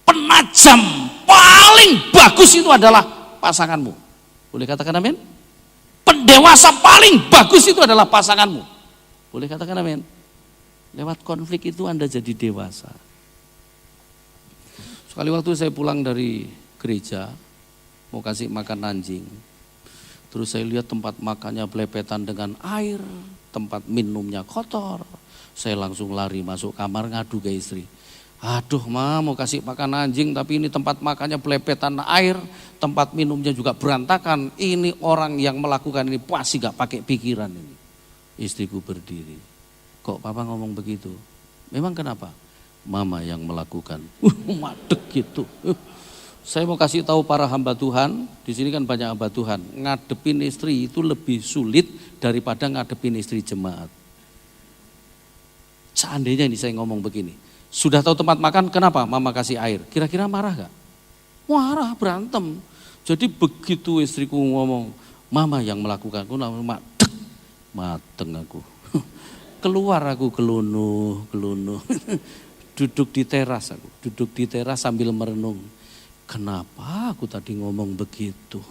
Speaker 1: Penajam paling bagus itu adalah pasanganmu. Boleh katakan amin? Pendewasa paling bagus itu adalah pasanganmu. Boleh katakan amin? Lewat konflik itu Anda jadi dewasa. Sekali waktu saya pulang dari gereja, mau kasih makan anjing. Terus saya lihat tempat makannya belepetan dengan air, tempat minumnya kotor. Saya langsung lari masuk kamar ngadu ke istri. Aduh Ma, mau kasih makan anjing tapi ini tempat makannya belepetan air, tempat minumnya juga berantakan. Ini orang yang melakukan ini pasti gak pakai pikiran ini. Istriku berdiri. Kok papa ngomong begitu? Memang kenapa? Mama yang melakukan. Madeg gitu. Saya mau kasih tahu para hamba Tuhan, di sini kan banyak hamba Tuhan. Ngadepin istri itu lebih sulit daripada ngadepin istri jemaat. Seandainya ini saya ngomong begini, sudah tahu tempat makan, kenapa mama kasih air? Kira-kira marah gak? Marah, berantem. Jadi begitu istriku ngomong, mama yang melakukan, aku namanya mateng aku. Keluar aku gelunuh. Duduk di teras sambil merenung. Kenapa aku tadi ngomong begitu?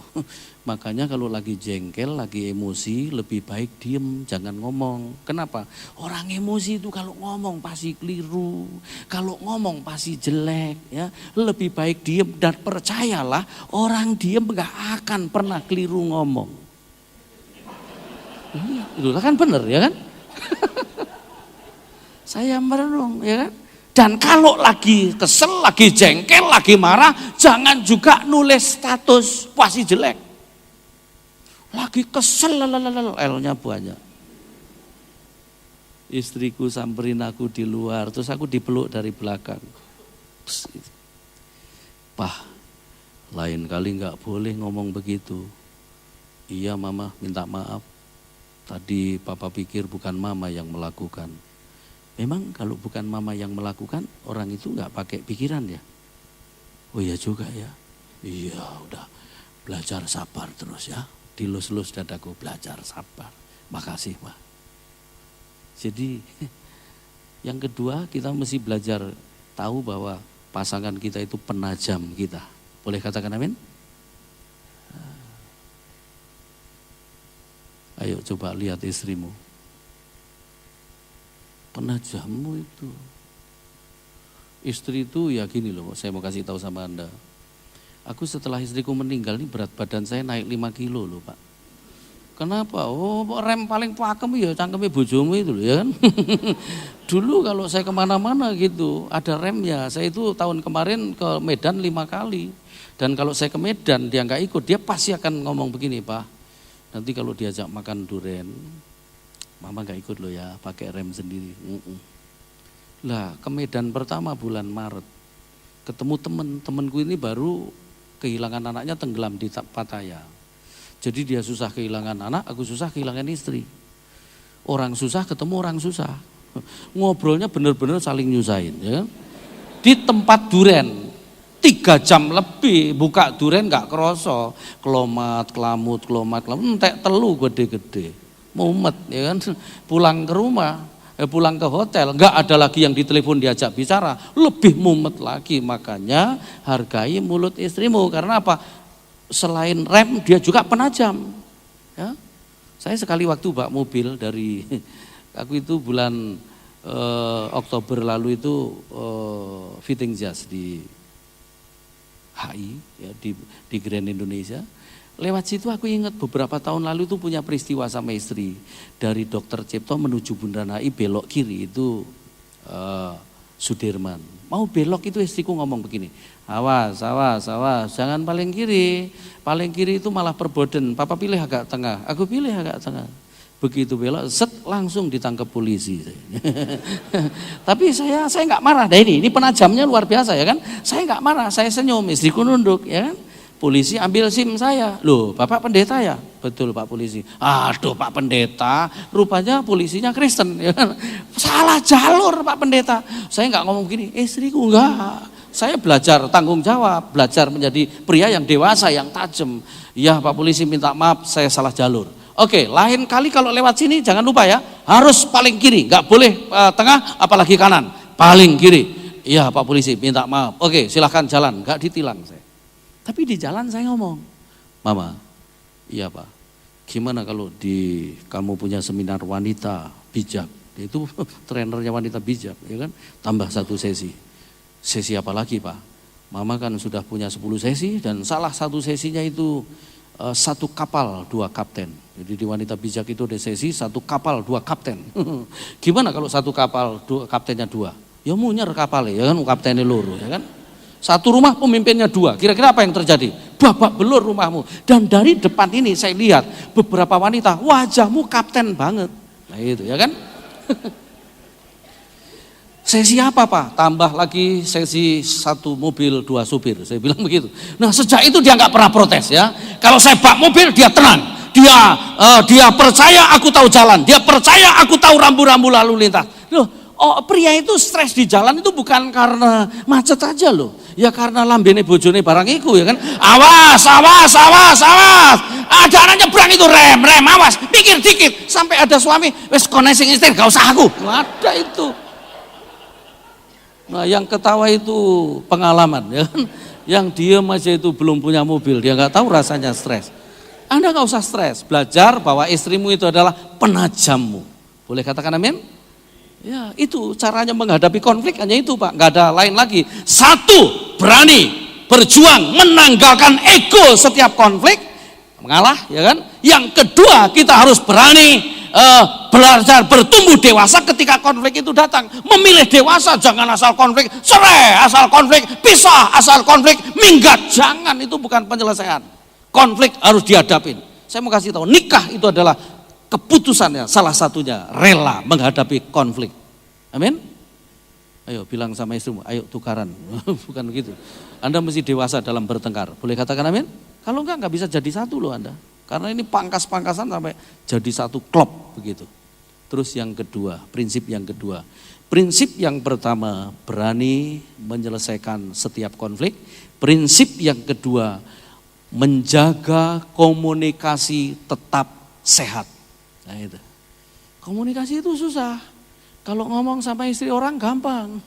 Speaker 1: Makanya kalau lagi jengkel, lagi emosi, lebih baik diem, jangan ngomong. Kenapa? Orang emosi itu kalau ngomong pasti keliru, kalau ngomong pasti jelek. Ya, lebih baik diem dan percayalah orang diem gak akan pernah keliru ngomong. Itu kan benar ya kan? Saya merenung ya kan? Dan kalau lagi kesel, lagi jengkel, lagi marah, jangan juga nulis status pasti jelek. Lagi kesel, L-nya banyak. Istriku samperin aku di luar, terus aku dipeluk dari belakang. Pah, lain kali gak boleh ngomong begitu. Iya mama, minta maaf. Tadi papa pikir bukan mama yang melakukan. Memang kalau bukan mama yang melakukan, orang itu gak pakai pikiran ya. Oh iya juga ya. Iya udah, Belajar sabar terus ya. Dilus-lus dadaku, belajar sabar. Makasih Pak. Jadi yang kedua kita mesti belajar tahu bahwa pasangan kita itu penajam kita. Boleh katakan amin? Ayo coba lihat istrimu. Penajammu itu. Istri itu ya gini loh, saya mau kasih tahu sama Anda. Aku setelah istriku meninggal ini berat badan saya naik 5 kilo loh Pak. Kenapa? Oh rem paling pakem ya cangkeme bojomu itu loh ya kan. Dulu kalau saya kemana-mana gitu ada remnya. Saya itu tahun kemarin ke Medan 5 kali. Dan kalau saya ke Medan dia nggak ikut, dia pasti akan ngomong begini, Pak. Nanti kalau diajak makan duren, Mama nggak ikut loh ya, pakai rem sendiri. Lah ke Medan pertama bulan Maret, ketemu temenku ini baru kehilangan anaknya tenggelam di Pattaya. Jadi dia susah kehilangan anak, aku susah kehilangan istri. Orang susah ketemu orang susah. Ngobrolnya bener-bener saling nyusahin ya. Di tempat duren 3 jam lebih buka duren gak kerosok. Kelomat, kelamut, entek telu gede-gede. Mumet ya kan. Pulang ke rumah, pulang ke hotel, gak ada lagi yang ditelepon diajak bicara. Lebih mumet lagi, makanya hargai mulut istrimu. Karena apa? Selain rem dia juga penajam ya. Saya sekali waktu bak mobil dari aku itu bulan Oktober lalu itu fitting jas di HI ya, di Grand Indonesia. Lewat situ aku ingat beberapa tahun lalu itu punya peristiwa sama istri. Dari Dr. Cipto menuju Bundaran HI belok kiri itu Sudirman. Mau belok itu istriku ngomong begini, awas, jangan paling kiri. Paling kiri itu malah perboden, papa pilih agak tengah, aku pilih agak tengah. Begitu belok, set langsung ditangkap polisi. Tapi saya nggak marah, ini penajamnya luar biasa ya kan. Saya nggak marah, saya senyum, istriku nunduk ya kan. Polisi ambil SIM saya, loh Bapak pendeta ya? Betul Pak polisi. Aduh Pak pendeta, rupanya polisinya Kristen. Ya kan? Salah jalur Pak pendeta. Saya nggak ngomong gini, istriku enggak. Saya belajar tanggung jawab, belajar menjadi pria yang dewasa, yang tajam. Ya Pak polisi minta maaf, saya salah jalur. Oke, lain kali kalau lewat sini jangan lupa ya, harus paling kiri, nggak boleh tengah apalagi kanan, paling kiri. Iya Pak polisi minta maaf. Oke silahkan jalan, nggak ditilang saya. Tapi di jalan saya ngomong, Mama, iya Pak, gimana kalau kamu punya seminar wanita bijak, itu trenernya wanita bijak, ya kan? Tambah 1 sesi. Sesi apa lagi Pak? Mama kan sudah punya 10 sesi dan salah satu sesinya itu 1 kapal 2 kapten. Jadi di wanita bijak itu ada sesi 1 kapal 2 kapten. Gimana kalau 1 kapal kaptennya 2? Ya munyer kapalnya, ya kan kaptennya loro, ya kan? 1 rumah pemimpinnya 2, kira-kira apa yang terjadi? Babak belur rumahmu. Dan dari depan ini saya lihat beberapa wanita, wajahmu kapten banget. Nah itu ya kan. Sesi apa Pak? Tambah lagi sesi 1 mobil 2 supir, saya bilang begitu. Nah sejak itu dia nggak pernah protes ya. Kalau saya bak mobil dia tenang. Dia percaya aku tahu jalan, dia percaya aku tahu rambu-rambu lalu lintas. Loh, pria itu stres di jalan itu bukan karena macet aja loh. Ya karena lambene bojone barang iku ya kan. Awas. Ada anak nyebrang itu rem, awas. Pikir dikit sampai ada suami wes koneksi istri gak usah aku. Ada itu. Nah, yang ketawa itu pengalaman ya kan. Yang diem aja itu belum punya mobil, dia nggak tahu rasanya stres. Anda nggak usah stres, belajar bahwa istrimu itu adalah penajammu. Boleh katakan amin? Ya itu caranya menghadapi konflik hanya itu Pak, nggak ada lain lagi. 1, berani berjuang menanggalkan ego setiap konflik, mengalah ya kan. Yang kedua kita harus berani belajar bertumbuh dewasa ketika konflik itu datang. Memilih dewasa, jangan asal konflik cerai, asal konflik pisah, asal konflik minggat. Jangan, itu bukan penyelesaian. Konflik harus dihadapin. Saya mau kasih tahu, nikah itu adalah keputusannya salah satunya rela menghadapi konflik. Amin. Ayo bilang sama istrimu, ayo tukaran. Bukan begitu. Anda mesti dewasa dalam bertengkar. Boleh katakan amin? Kalau enggak bisa jadi satu loh Anda. Karena ini pangkas-pangkasan sampai jadi 1 klop begitu. Terus yang kedua, prinsip yang kedua. Prinsip yang pertama, berani menyelesaikan setiap konflik. Prinsip yang kedua, menjaga komunikasi tetap sehat. Nah itu. Komunikasi itu susah. Kalau ngomong sama istri orang gampang,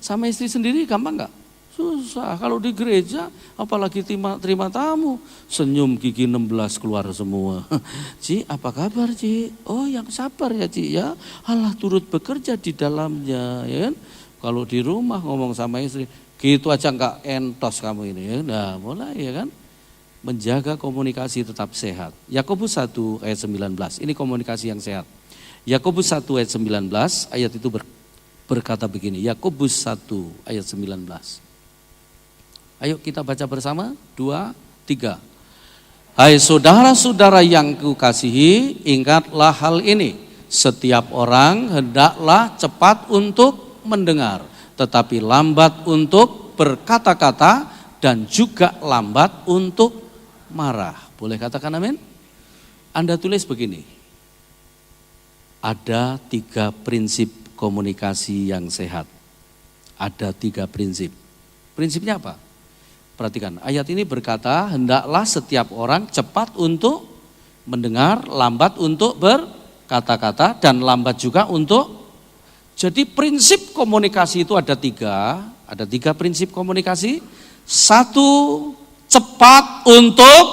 Speaker 1: sama istri sendiri gampang enggak? Susah. Kalau di gereja apalagi terima tamu, senyum gigi 16 keluar semua. Ci, apa kabar Ci? Oh yang sabar ya Ci ya. Allah turut bekerja di dalamnya ya kan. Kalau di rumah ngomong sama istri, gitu aja enggak entos kamu ini ya. Nah mulai ya kan. Menjaga komunikasi tetap sehat. Yakobus 1 ayat 19, ini komunikasi yang sehat. Yakobus 1 ayat 19, ayat itu berkata begini, Yakobus 1 ayat 19. Ayo kita baca bersama, 2, 3. Hai saudara-saudara yang kukasihi, ingatlah hal ini. Setiap orang hendaklah cepat untuk mendengar, tetapi lambat untuk berkata-kata dan juga lambat untuk marah. Boleh katakan amin? Anda tulis begini. Ada 3 prinsip komunikasi yang sehat. Ada 3 prinsip. Prinsipnya apa? Perhatikan, ayat ini berkata, hendaklah setiap orang cepat untuk mendengar, lambat untuk berkata-kata, dan lambat juga untuk. Jadi prinsip komunikasi itu ada 3. Ada 3 prinsip komunikasi. 1, cepat untuk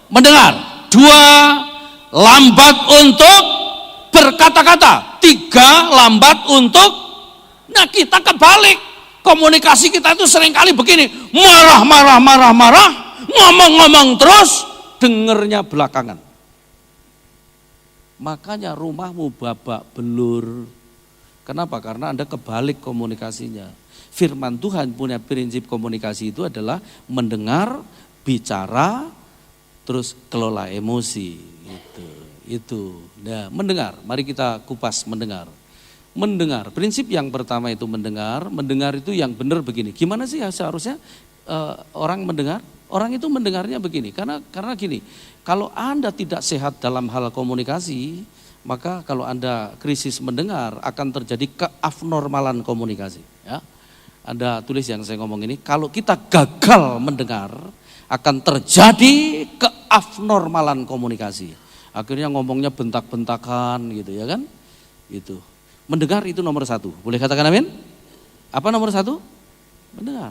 Speaker 1: mendengar. 2, lambat untuk berkata-kata. 3, lambat untuk. Nah kita kebalik. Komunikasi kita itu seringkali begini. Marah, ngomong-ngomong terus, dengernya belakangan. Makanya rumahmu babak belur. Kenapa? Karena Anda kebalik komunikasinya. Firman Tuhan punya prinsip komunikasi itu adalah mendengar, bicara, terus kelola emosi. Itu. Nah, mendengar. Mari kita kupas mendengar. Mendengar. Prinsip yang pertama itu mendengar. Mendengar itu yang benar begini. Gimana sih seharusnya orang mendengar? Orang itu mendengarnya begini. Karena gini. Kalau Anda tidak sehat dalam hal komunikasi, maka kalau Anda krisis mendengar akan terjadi keabnormalan komunikasi. Ya. Anda tulis yang saya ngomong ini, kalau kita gagal mendengar akan terjadi keabnormalan komunikasi. Akhirnya ngomongnya bentak-bentakan gitu ya kan. Gitu. Mendengar itu nomor 1. Boleh katakan amin? Apa nomor 1? Mendengar.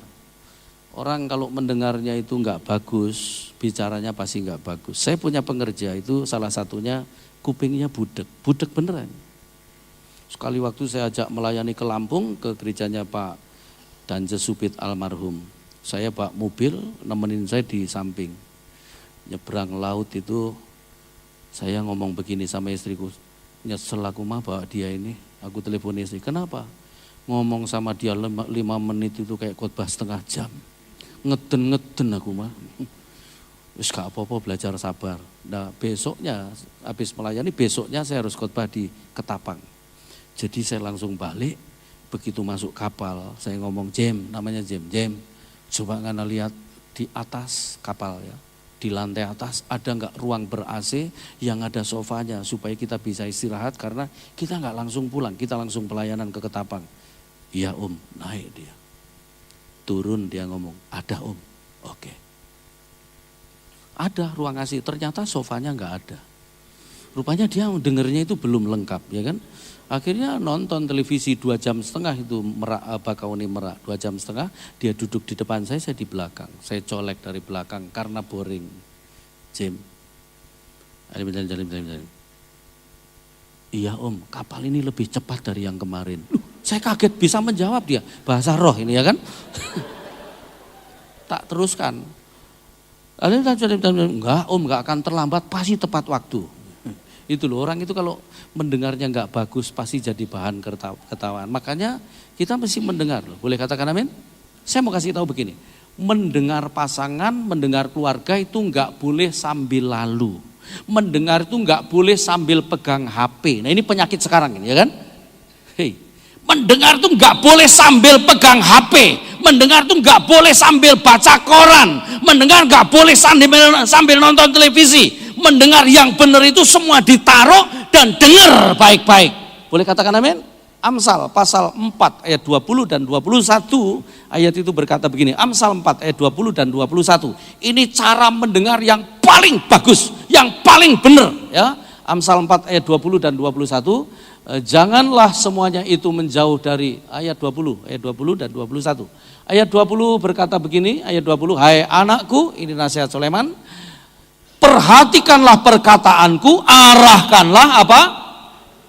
Speaker 1: Orang kalau mendengarnya itu enggak bagus, bicaranya pasti enggak bagus. Saya punya pengerja itu salah satunya kupingnya budek beneran. Sekali waktu saya ajak melayani ke Lampung, ke gerejanya Pak Danje Supit almarhum. Saya bawa mobil, nemenin saya di samping. Nyebrang laut itu, saya ngomong begini sama istriku. Nyesel aku mah bawa dia ini. Aku telepon istri, kenapa? Ngomong sama dia 5 menit itu kayak khotbah setengah jam. Ngeden aku mah. Wis gak apa-apa, belajar sabar. Nah besoknya, habis melayani, besoknya saya harus khotbah di Ketapang. Jadi saya langsung balik. Begitu masuk kapal, saya ngomong namanya Jem, coba ngana lihat di atas kapal ya, di lantai atas ada nggak ruang ber-AC yang ada sofanya supaya kita bisa istirahat karena kita nggak langsung pulang, kita langsung pelayanan ke Ketapang. Iya naik dia, turun dia ngomong, ada oke. Ada ruang AC, ternyata sofanya nggak ada. Rupanya dia dengernya itu belum lengkap ya kan. Akhirnya nonton televisi 2,5 jam itu Bakauni Merak 2,5 jam, dia duduk di depan saya di belakang. Saya colek dari belakang karena boring. Iya kapal ini lebih cepat dari yang kemarin. Saya kaget bisa menjawab dia, bahasa roh ini ya kan. Tak teruskan. Enggak akan terlambat, pasti tepat waktu. Itu loh, orang itu kalau mendengarnya enggak bagus pasti jadi bahan ketawaan. Makanya kita mesti mendengar loh. Boleh katakan amin? Saya mau kasih tahu begini. Mendengar pasangan, mendengar keluarga itu enggak boleh sambil lalu. Mendengar itu enggak boleh sambil pegang HP. Nah ini penyakit sekarang ini ya kan? Mendengar itu enggak boleh sambil pegang HP. Mendengar itu enggak boleh sambil baca koran. Mendengar enggak boleh sambil nonton televisi. Mendengar yang benar itu semua ditaruh dan dengar baik-baik. Boleh katakan amin? Amsal pasal 4 ayat 20 dan 21 ayat itu berkata begini. Amsal 4 ayat 20 dan 21. Ini cara mendengar yang paling bagus, yang paling benar ya. Amsal 4 ayat 20 dan 21. Janganlah semuanya itu menjauh dari ayat 20 dan 21. Ayat 20 berkata begini, ayat 20, hai anakku, ini nasihat Sulaiman, perhatikanlah perkataanku, arahkanlah apa?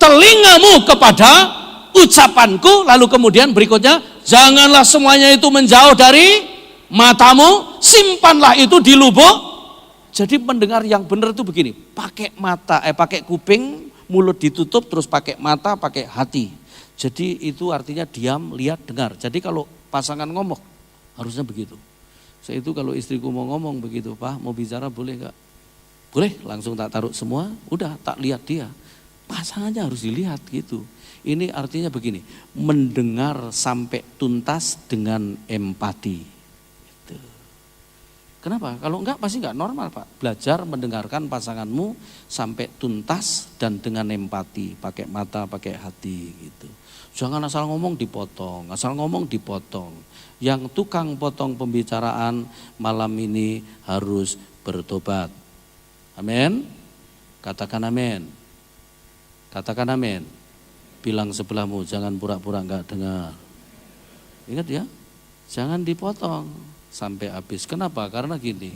Speaker 1: Telingamu kepada ucapanku, lalu kemudian berikutnya, janganlah semuanya itu menjauh dari matamu, simpanlah itu di lubuk. Jadi mendengar yang benar itu begini, pakai mata, pakai kuping, mulut ditutup, terus pakai mata, pakai hati. Jadi itu artinya diam, lihat, dengar. Jadi kalau pasangan ngomong, harusnya begitu. Saya itu kalau istriku mau ngomong begitu, Pak mau bicara boleh enggak? Boleh, langsung tak taruh semua, udah tak lihat dia. Pasangannya harus dilihat gitu. Ini artinya begini, mendengar sampai tuntas dengan empati. Gitu. Kenapa? Kalau enggak pasti enggak normal, Pak. Belajar mendengarkan pasanganmu sampai tuntas dan dengan empati, pakai mata, pakai hati gitu. Jangan asal ngomong dipotong, asal ngomong dipotong. Yang tukang potong pembicaraan malam ini harus bertobat. Amin. Katakan amin. Katakan amin. Bilang sebelahmu, jangan pura-pura enggak dengar. Ingat ya, jangan dipotong sampai habis. Kenapa? Karena gini,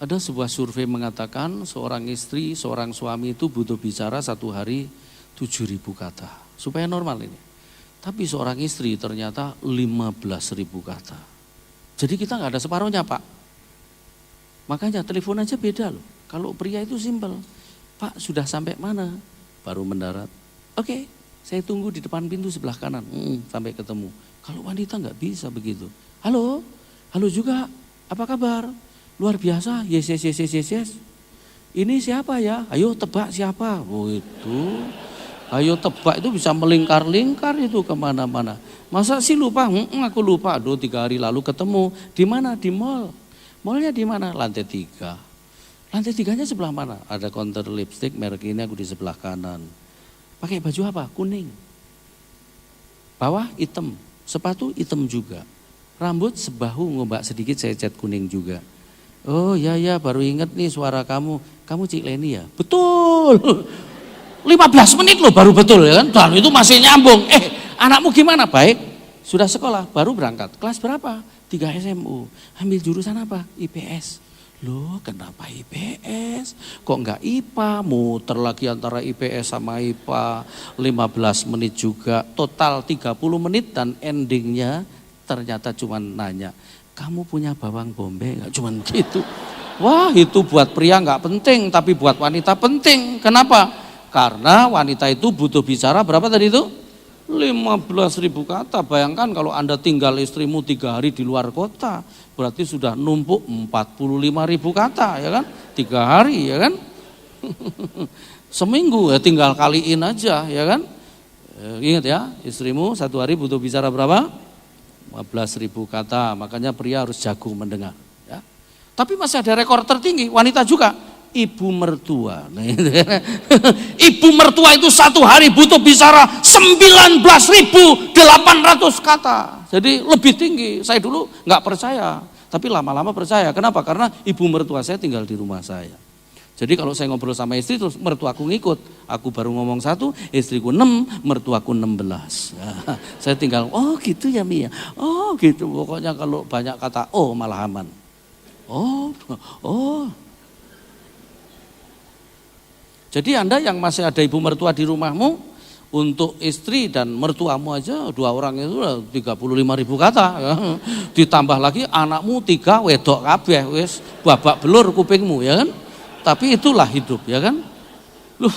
Speaker 1: ada sebuah survei mengatakan seorang istri, seorang suami itu butuh bicara satu hari 7.000 kata. Supaya normal ini. Tapi seorang istri ternyata 15.000 kata. Jadi kita enggak ada separuhnya, Pak. Makanya telepon aja beda loh. Kalau pria itu simpel. Pak sudah sampai mana? Baru mendarat. Oke, saya tunggu di depan pintu sebelah kanan. Sampai ketemu. Kalau wanita nggak bisa begitu. Halo, halo juga. Apa kabar? Luar biasa. Yes. Ini siapa ya? Ayo tebak siapa? Oh itu. Ayo tebak itu bisa melingkar-lingkar itu kemana-mana. Masa sih lupa? Aku lupa. Aduh 3 hari lalu ketemu. Di mana? Di mall. Mallnya di mana? Lantai 3. Lantai 3-nya sebelah mana? Ada counter lipstick merek ini, aku di sebelah kanan. Pakai baju apa? Kuning. Bawah hitam, sepatu hitam juga. Rambut sebahu ngombak sedikit saya cat kuning juga. Oh ya baru inget nih suara kamu. Kamu Cik Leni ya? Betul. 15 menit loh baru betul ya kan? Dan itu masih nyambung. Anakmu gimana? Baik. Sudah sekolah, baru berangkat. Kelas berapa? 3 SMU. Ambil jurusan apa? IPS. Loh kenapa IPS? Kok enggak IPA? Muter lagi antara IPS sama IPA 15 menit juga. Total 30 menit dan endingnya ternyata cuma nanya, kamu punya bawang bombay enggak? Cuman gitu. Wah itu buat pria enggak penting, tapi buat wanita penting. Kenapa? Karena wanita itu butuh bicara berapa tadi itu? 15.000 kata. Bayangkan kalau Anda tinggal istrimu 3 hari di luar kota, berarti sudah numpuk 45.000 kata ya kan? 3 hari ya kan? Seminggu ya tinggal kaliin aja ya kan? Ingat ya, istrimu 1 hari butuh bicara berapa? 15.000 kata. Makanya pria harus jago mendengar ya. Tapi masih ada rekor tertinggi wanita juga. Ibu mertua. Ibu mertua itu 1 hari butuh bicara 19.800 kata. Jadi lebih tinggi. Saya dulu nggak percaya, tapi lama-lama percaya. Kenapa? Karena ibu mertua saya tinggal di rumah saya. Jadi kalau saya ngobrol sama istri terus mertuaku ngikut. Aku baru ngomong 1, istriku 6, mertuaku 16. Ya, saya tinggal, oh gitu ya Mia. Oh gitu. Pokoknya kalau banyak kata oh malah aman. Oh. Jadi Anda yang masih ada ibu mertua di rumahmu, untuk istri dan mertuamu aja 2 orang itu 35.000 kata ya. Ditambah lagi anakmu 3 wedok kabeh wis babak belur kupingmu ya kan. Tapi itulah hidup ya kan. Loh,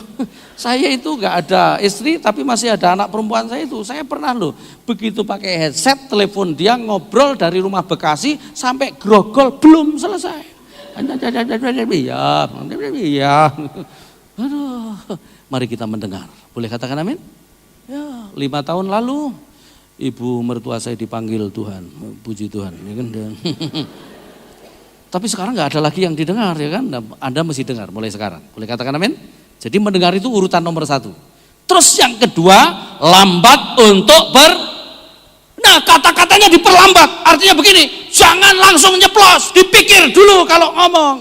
Speaker 1: saya itu enggak ada istri tapi masih ada anak perempuan saya itu. Saya pernah loh begitu pakai headset telepon dia ngobrol dari rumah Bekasi sampai Grogol belum selesai. Iya. Aduh, mari kita mendengar. Boleh katakan amin? Ya, 5 tahun lalu ibu mertua saya dipanggil Tuhan, puji Tuhan. Ya kan? Tapi sekarang nggak ada lagi yang didengar ya kan? Anda mesti dengar mulai sekarang. Boleh katakan amin? Jadi mendengar itu urutan nomor 1. Terus yang kedua, lambat untuk Nah, kata-katanya diperlambat. Artinya begini, jangan langsung nyeplos, dipikir dulu kalau ngomong.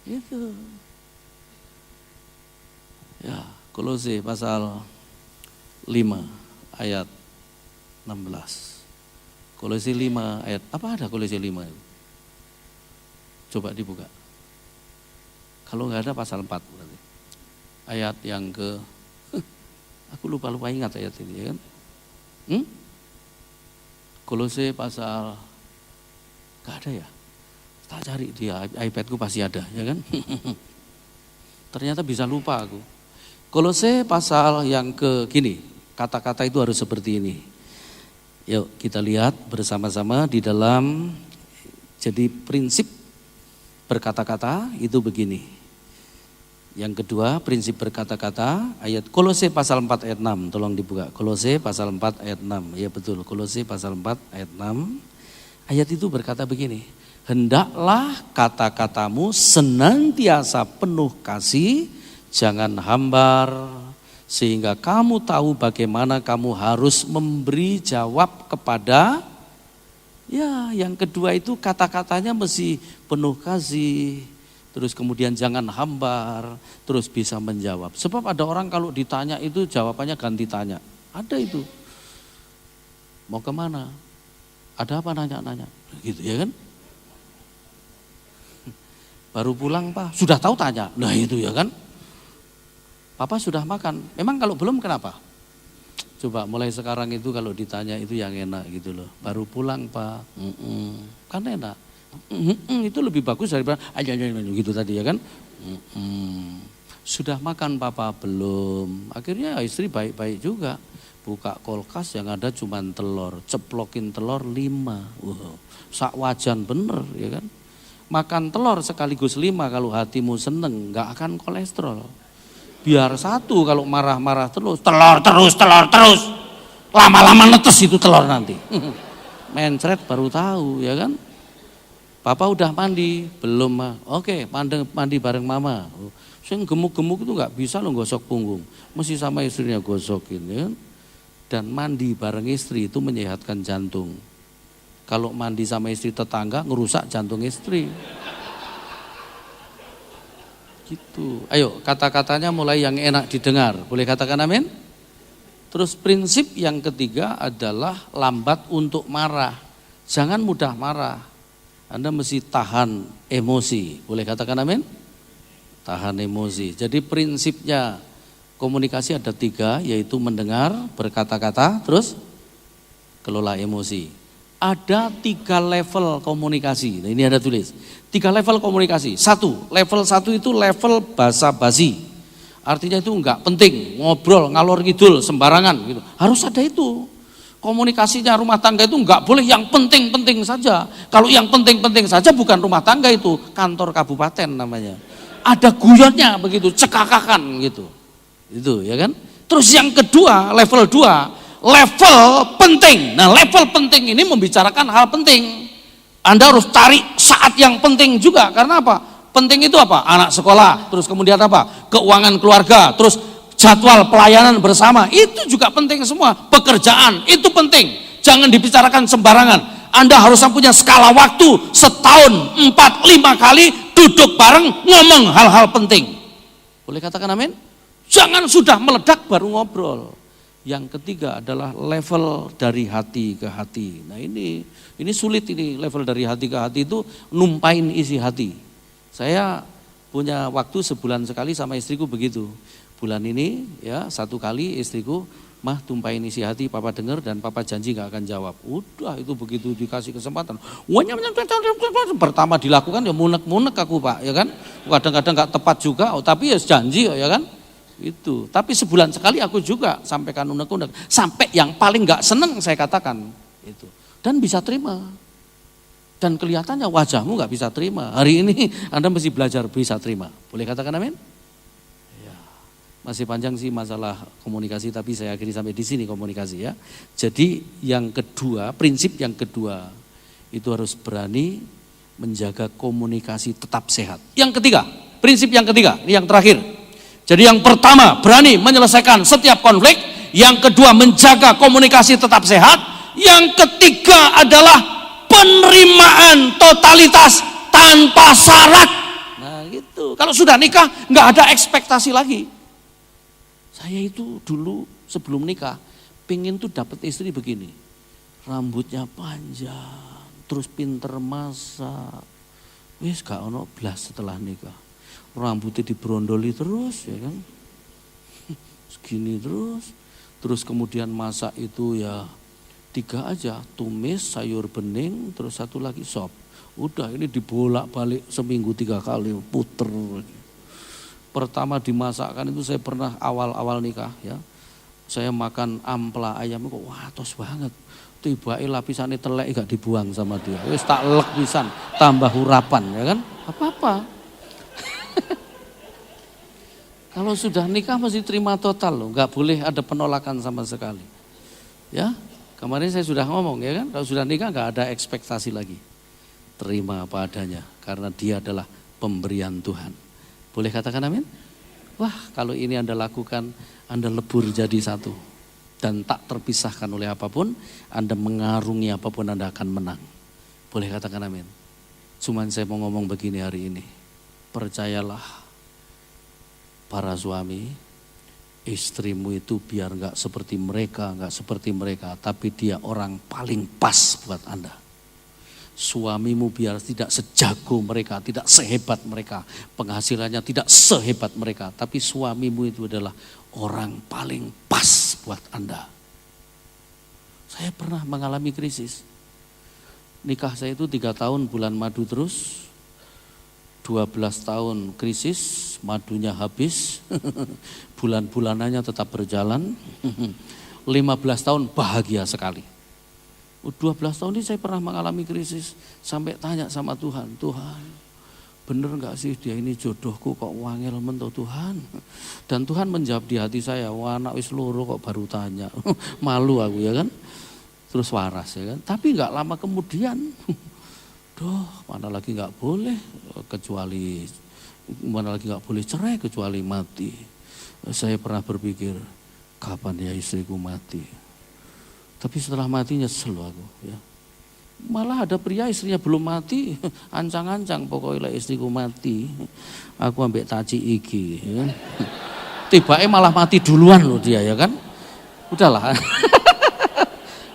Speaker 1: Itu. Ya, Kolose pasal 5 ayat 16. Kolose 5 ayat, apa ada Kolose 5 itu? Coba dibuka. Kalau nggak ada pasal 4 berarti. Ayat yang aku lupa ingat ayat ini ya kan. Kolose pasal, nggak ada ya? Tak cari di iPadku pasti ada ya kan. Ternyata bisa lupa aku. Kolose pasal yang gini, kata-kata itu harus seperti ini. Yuk kita lihat bersama-sama di dalam, jadi prinsip berkata-kata itu begini. Yang kedua, prinsip berkata-kata, ayat Kolose pasal 4 ayat 6, tolong dibuka. Kolose pasal 4 ayat 6, ya betul, Kolose pasal 4 ayat 6. Ayat itu berkata begini, hendaklah kata-katamu senantiasa penuh kasih, jangan hambar, sehingga kamu tahu bagaimana kamu harus memberi jawab kepada, ya yang kedua itu kata-katanya mesti penuh kasih, terus kemudian jangan hambar, terus bisa menjawab. Sebab ada orang kalau ditanya itu jawabannya ganti tanya. Ada itu. Mau kemana? Ada apa nanya-nanya? Gitu ya kan? Baru pulang Pak, sudah tahu tanya. Nah itu ya kan? Papa sudah makan. Memang kalau belum kenapa? Coba mulai sekarang itu kalau ditanya itu yang enak gitu loh. Baru pulang Pak, kan enak. Itu lebih bagus daripada aja gitu tadi ya kan. Sudah makan Papa belum? Akhirnya istri baik-baik juga. Buka kulkas yang ada cuma telur, ceplokin telur 5. Wow, sak wajan bener ya kan. Makan telur sekaligus 5 kalau hatimu seneng, nggak akan kolesterol. Biar 1 kalau marah-marah terus, telur terus. Lama-lama netes itu telur nanti. Mencret baru tahu ya kan. Papa udah mandi? Belum mah. Oke, mandi bareng mama. Sing gemuk-gemuk itu nggak bisa lo gosok punggung. Mesti sama istrinya gosokin ya. Dan mandi bareng istri itu menyehatkan jantung. Kalau mandi sama istri tetangga ngerusak jantung istri. Gitu. Ayo kata-katanya mulai yang enak didengar. Boleh katakan amin? Terus prinsip yang ketiga adalah lambat untuk marah. Jangan mudah marah. Anda mesti tahan emosi. Boleh katakan amin? Tahan emosi. Jadi prinsipnya komunikasi ada 3, yaitu mendengar, berkata-kata, terus kelola emosi. Ada 3 level komunikasi. Nah, ini ada tulis. 3 level komunikasi. 1, level 1 itu level basa-basi. Artinya itu enggak penting, ngobrol, ngalor ngidul, sembarangan gitu. Harus ada itu. Komunikasinya rumah tangga itu enggak boleh yang penting-penting saja. Kalau yang penting-penting saja bukan rumah tangga itu, kantor kabupaten namanya. Ada guyonnya begitu, cekakakan gitu. Itu ya kan. Terus yang kedua, level 2, level penting. Nah level penting ini membicarakan hal penting. Anda harus cari saat yang penting juga, karena apa? Penting itu apa? Anak sekolah, terus kemudian apa? Keuangan keluarga, terus jadwal pelayanan bersama, itu juga penting semua. Pekerjaan, itu penting. Jangan dibicarakan sembarangan. Anda harus punya skala waktu, setahun 4-5 kali duduk bareng ngomong hal-hal penting. Boleh katakan amin? Jangan sudah meledak baru ngobrol. Yang ketiga adalah level dari hati ke hati. Nah ini sulit ini, level dari hati ke hati itu numpain isi hati. Saya punya waktu sebulan sekali sama istriku begitu. Bulan ini ya 1 kali istriku, mah tumpahin isi hati, Papa dengar dan Papa janji gak akan jawab. Udah itu begitu dikasih kesempatan. Pertama dilakukan ya munek-munek aku Pak ya kan. Kadang-kadang gak tepat juga, tapi ya janji ya kan. Itu. Tapi sebulan sekali aku juga sampaikan unek-unek. Sampai yang paling gak seneng saya katakan itu. Dan bisa terima. Dan kelihatannya wajahmu gak bisa terima. Hari ini Anda mesti belajar bisa terima. Boleh katakan amin? Masih panjang sih masalah komunikasi, tapi saya akhiri sampai di sini komunikasi ya. Jadi yang kedua, prinsip yang kedua itu harus berani menjaga komunikasi tetap sehat. Yang ketiga, prinsip yang ketiga, ini yang terakhir. Jadi yang pertama, berani menyelesaikan setiap konflik. Yang kedua, menjaga komunikasi tetap sehat. Yang ketiga adalah penerimaan totalitas tanpa syarat. Nah gitu. Kalau sudah nikah, nggak ada ekspektasi lagi. Saya itu dulu sebelum nikah, pingin tuh dapat istri begini. Rambutnya panjang, terus pinter masak. Wis gak ono blas setelah nikah. Rambutnya diberondoli terus ya kan. Segini terus kemudian masak itu ya 3 aja, tumis, sayur bening, terus satu lagi sop. Udah ini dibolak-balik seminggu 3 kali, puter. Pertama dimasakkan itu saya pernah awal-awal nikah ya. Saya makan ampla ayam kok wah tos banget. Tiba lapisannya telek gak dibuang sama dia. Wis tak lek pisan, tambah hurapan ya kan? Apa-apa. Kalau sudah nikah mesti terima total loh, nggak boleh ada penolakan sama sekali. Ya, kemarin saya sudah ngomong ya kan, kalau sudah nikah nggak ada ekspektasi lagi. Terima apa adanya, karena dia adalah pemberian Tuhan. Boleh katakan amin? Wah, kalau ini Anda lakukan, Anda lebur jadi satu. Dan tak terpisahkan oleh apapun, Anda mengarungi apapun Anda akan menang. Boleh katakan amin? Cuman saya mau ngomong begini hari ini, percayalah para suami, istrimu itu biar gak seperti mereka, tapi dia orang paling pas buat Anda. Suamimu biar tidak sejago mereka, tidak sehebat mereka, penghasilannya tidak sehebat mereka, tapi suamimu itu adalah orang paling pas buat Anda. Saya pernah mengalami krisis. Nikah saya itu 3 tahun bulan madu terus, 12 tahun krisis, madunya habis, bulan-bulanannya tetap berjalan, 15 tahun bahagia sekali. 12 tahun ini saya pernah mengalami krisis, sampai tanya sama Tuhan, Tuhan bener gak sih dia ini jodohku kok wangel mentok Tuhan? Dan Tuhan menjawab di hati saya, wah anak wis loro kok baru tanya, malu aku ya kan, terus waras ya kan, tapi gak lama kemudian, mana lagi nggak boleh cerai kecuali mati. Saya pernah berpikir kapan ya istriku mati. Tapi setelah mati nyesel aku ya. Malah ada pria istrinya belum mati, ancang-ancang pokoknya istriku mati. Aku ambek taci iki ya. Tiba-tiba malah mati duluan loh dia ya kan. Udahlah.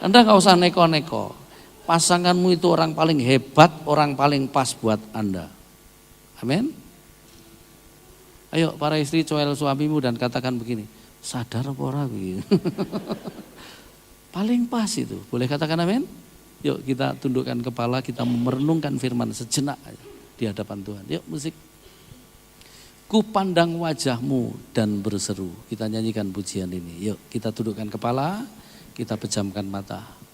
Speaker 1: Anda nggak usah neko-neko. Pasanganmu itu orang paling hebat, orang paling pas buat Anda. Amin. Ayo para istri coel suamimu dan katakan begini, sadar apa ora kuwi? Paling pas itu. Boleh katakan amin? Yuk kita tundukkan kepala, kita merenungkan firman sejenak di hadapan Tuhan. Yuk musik. Ku pandang wajahmu dan berseru. Kita nyanyikan pujian ini. Yuk kita tundukkan kepala, kita pejamkan mata.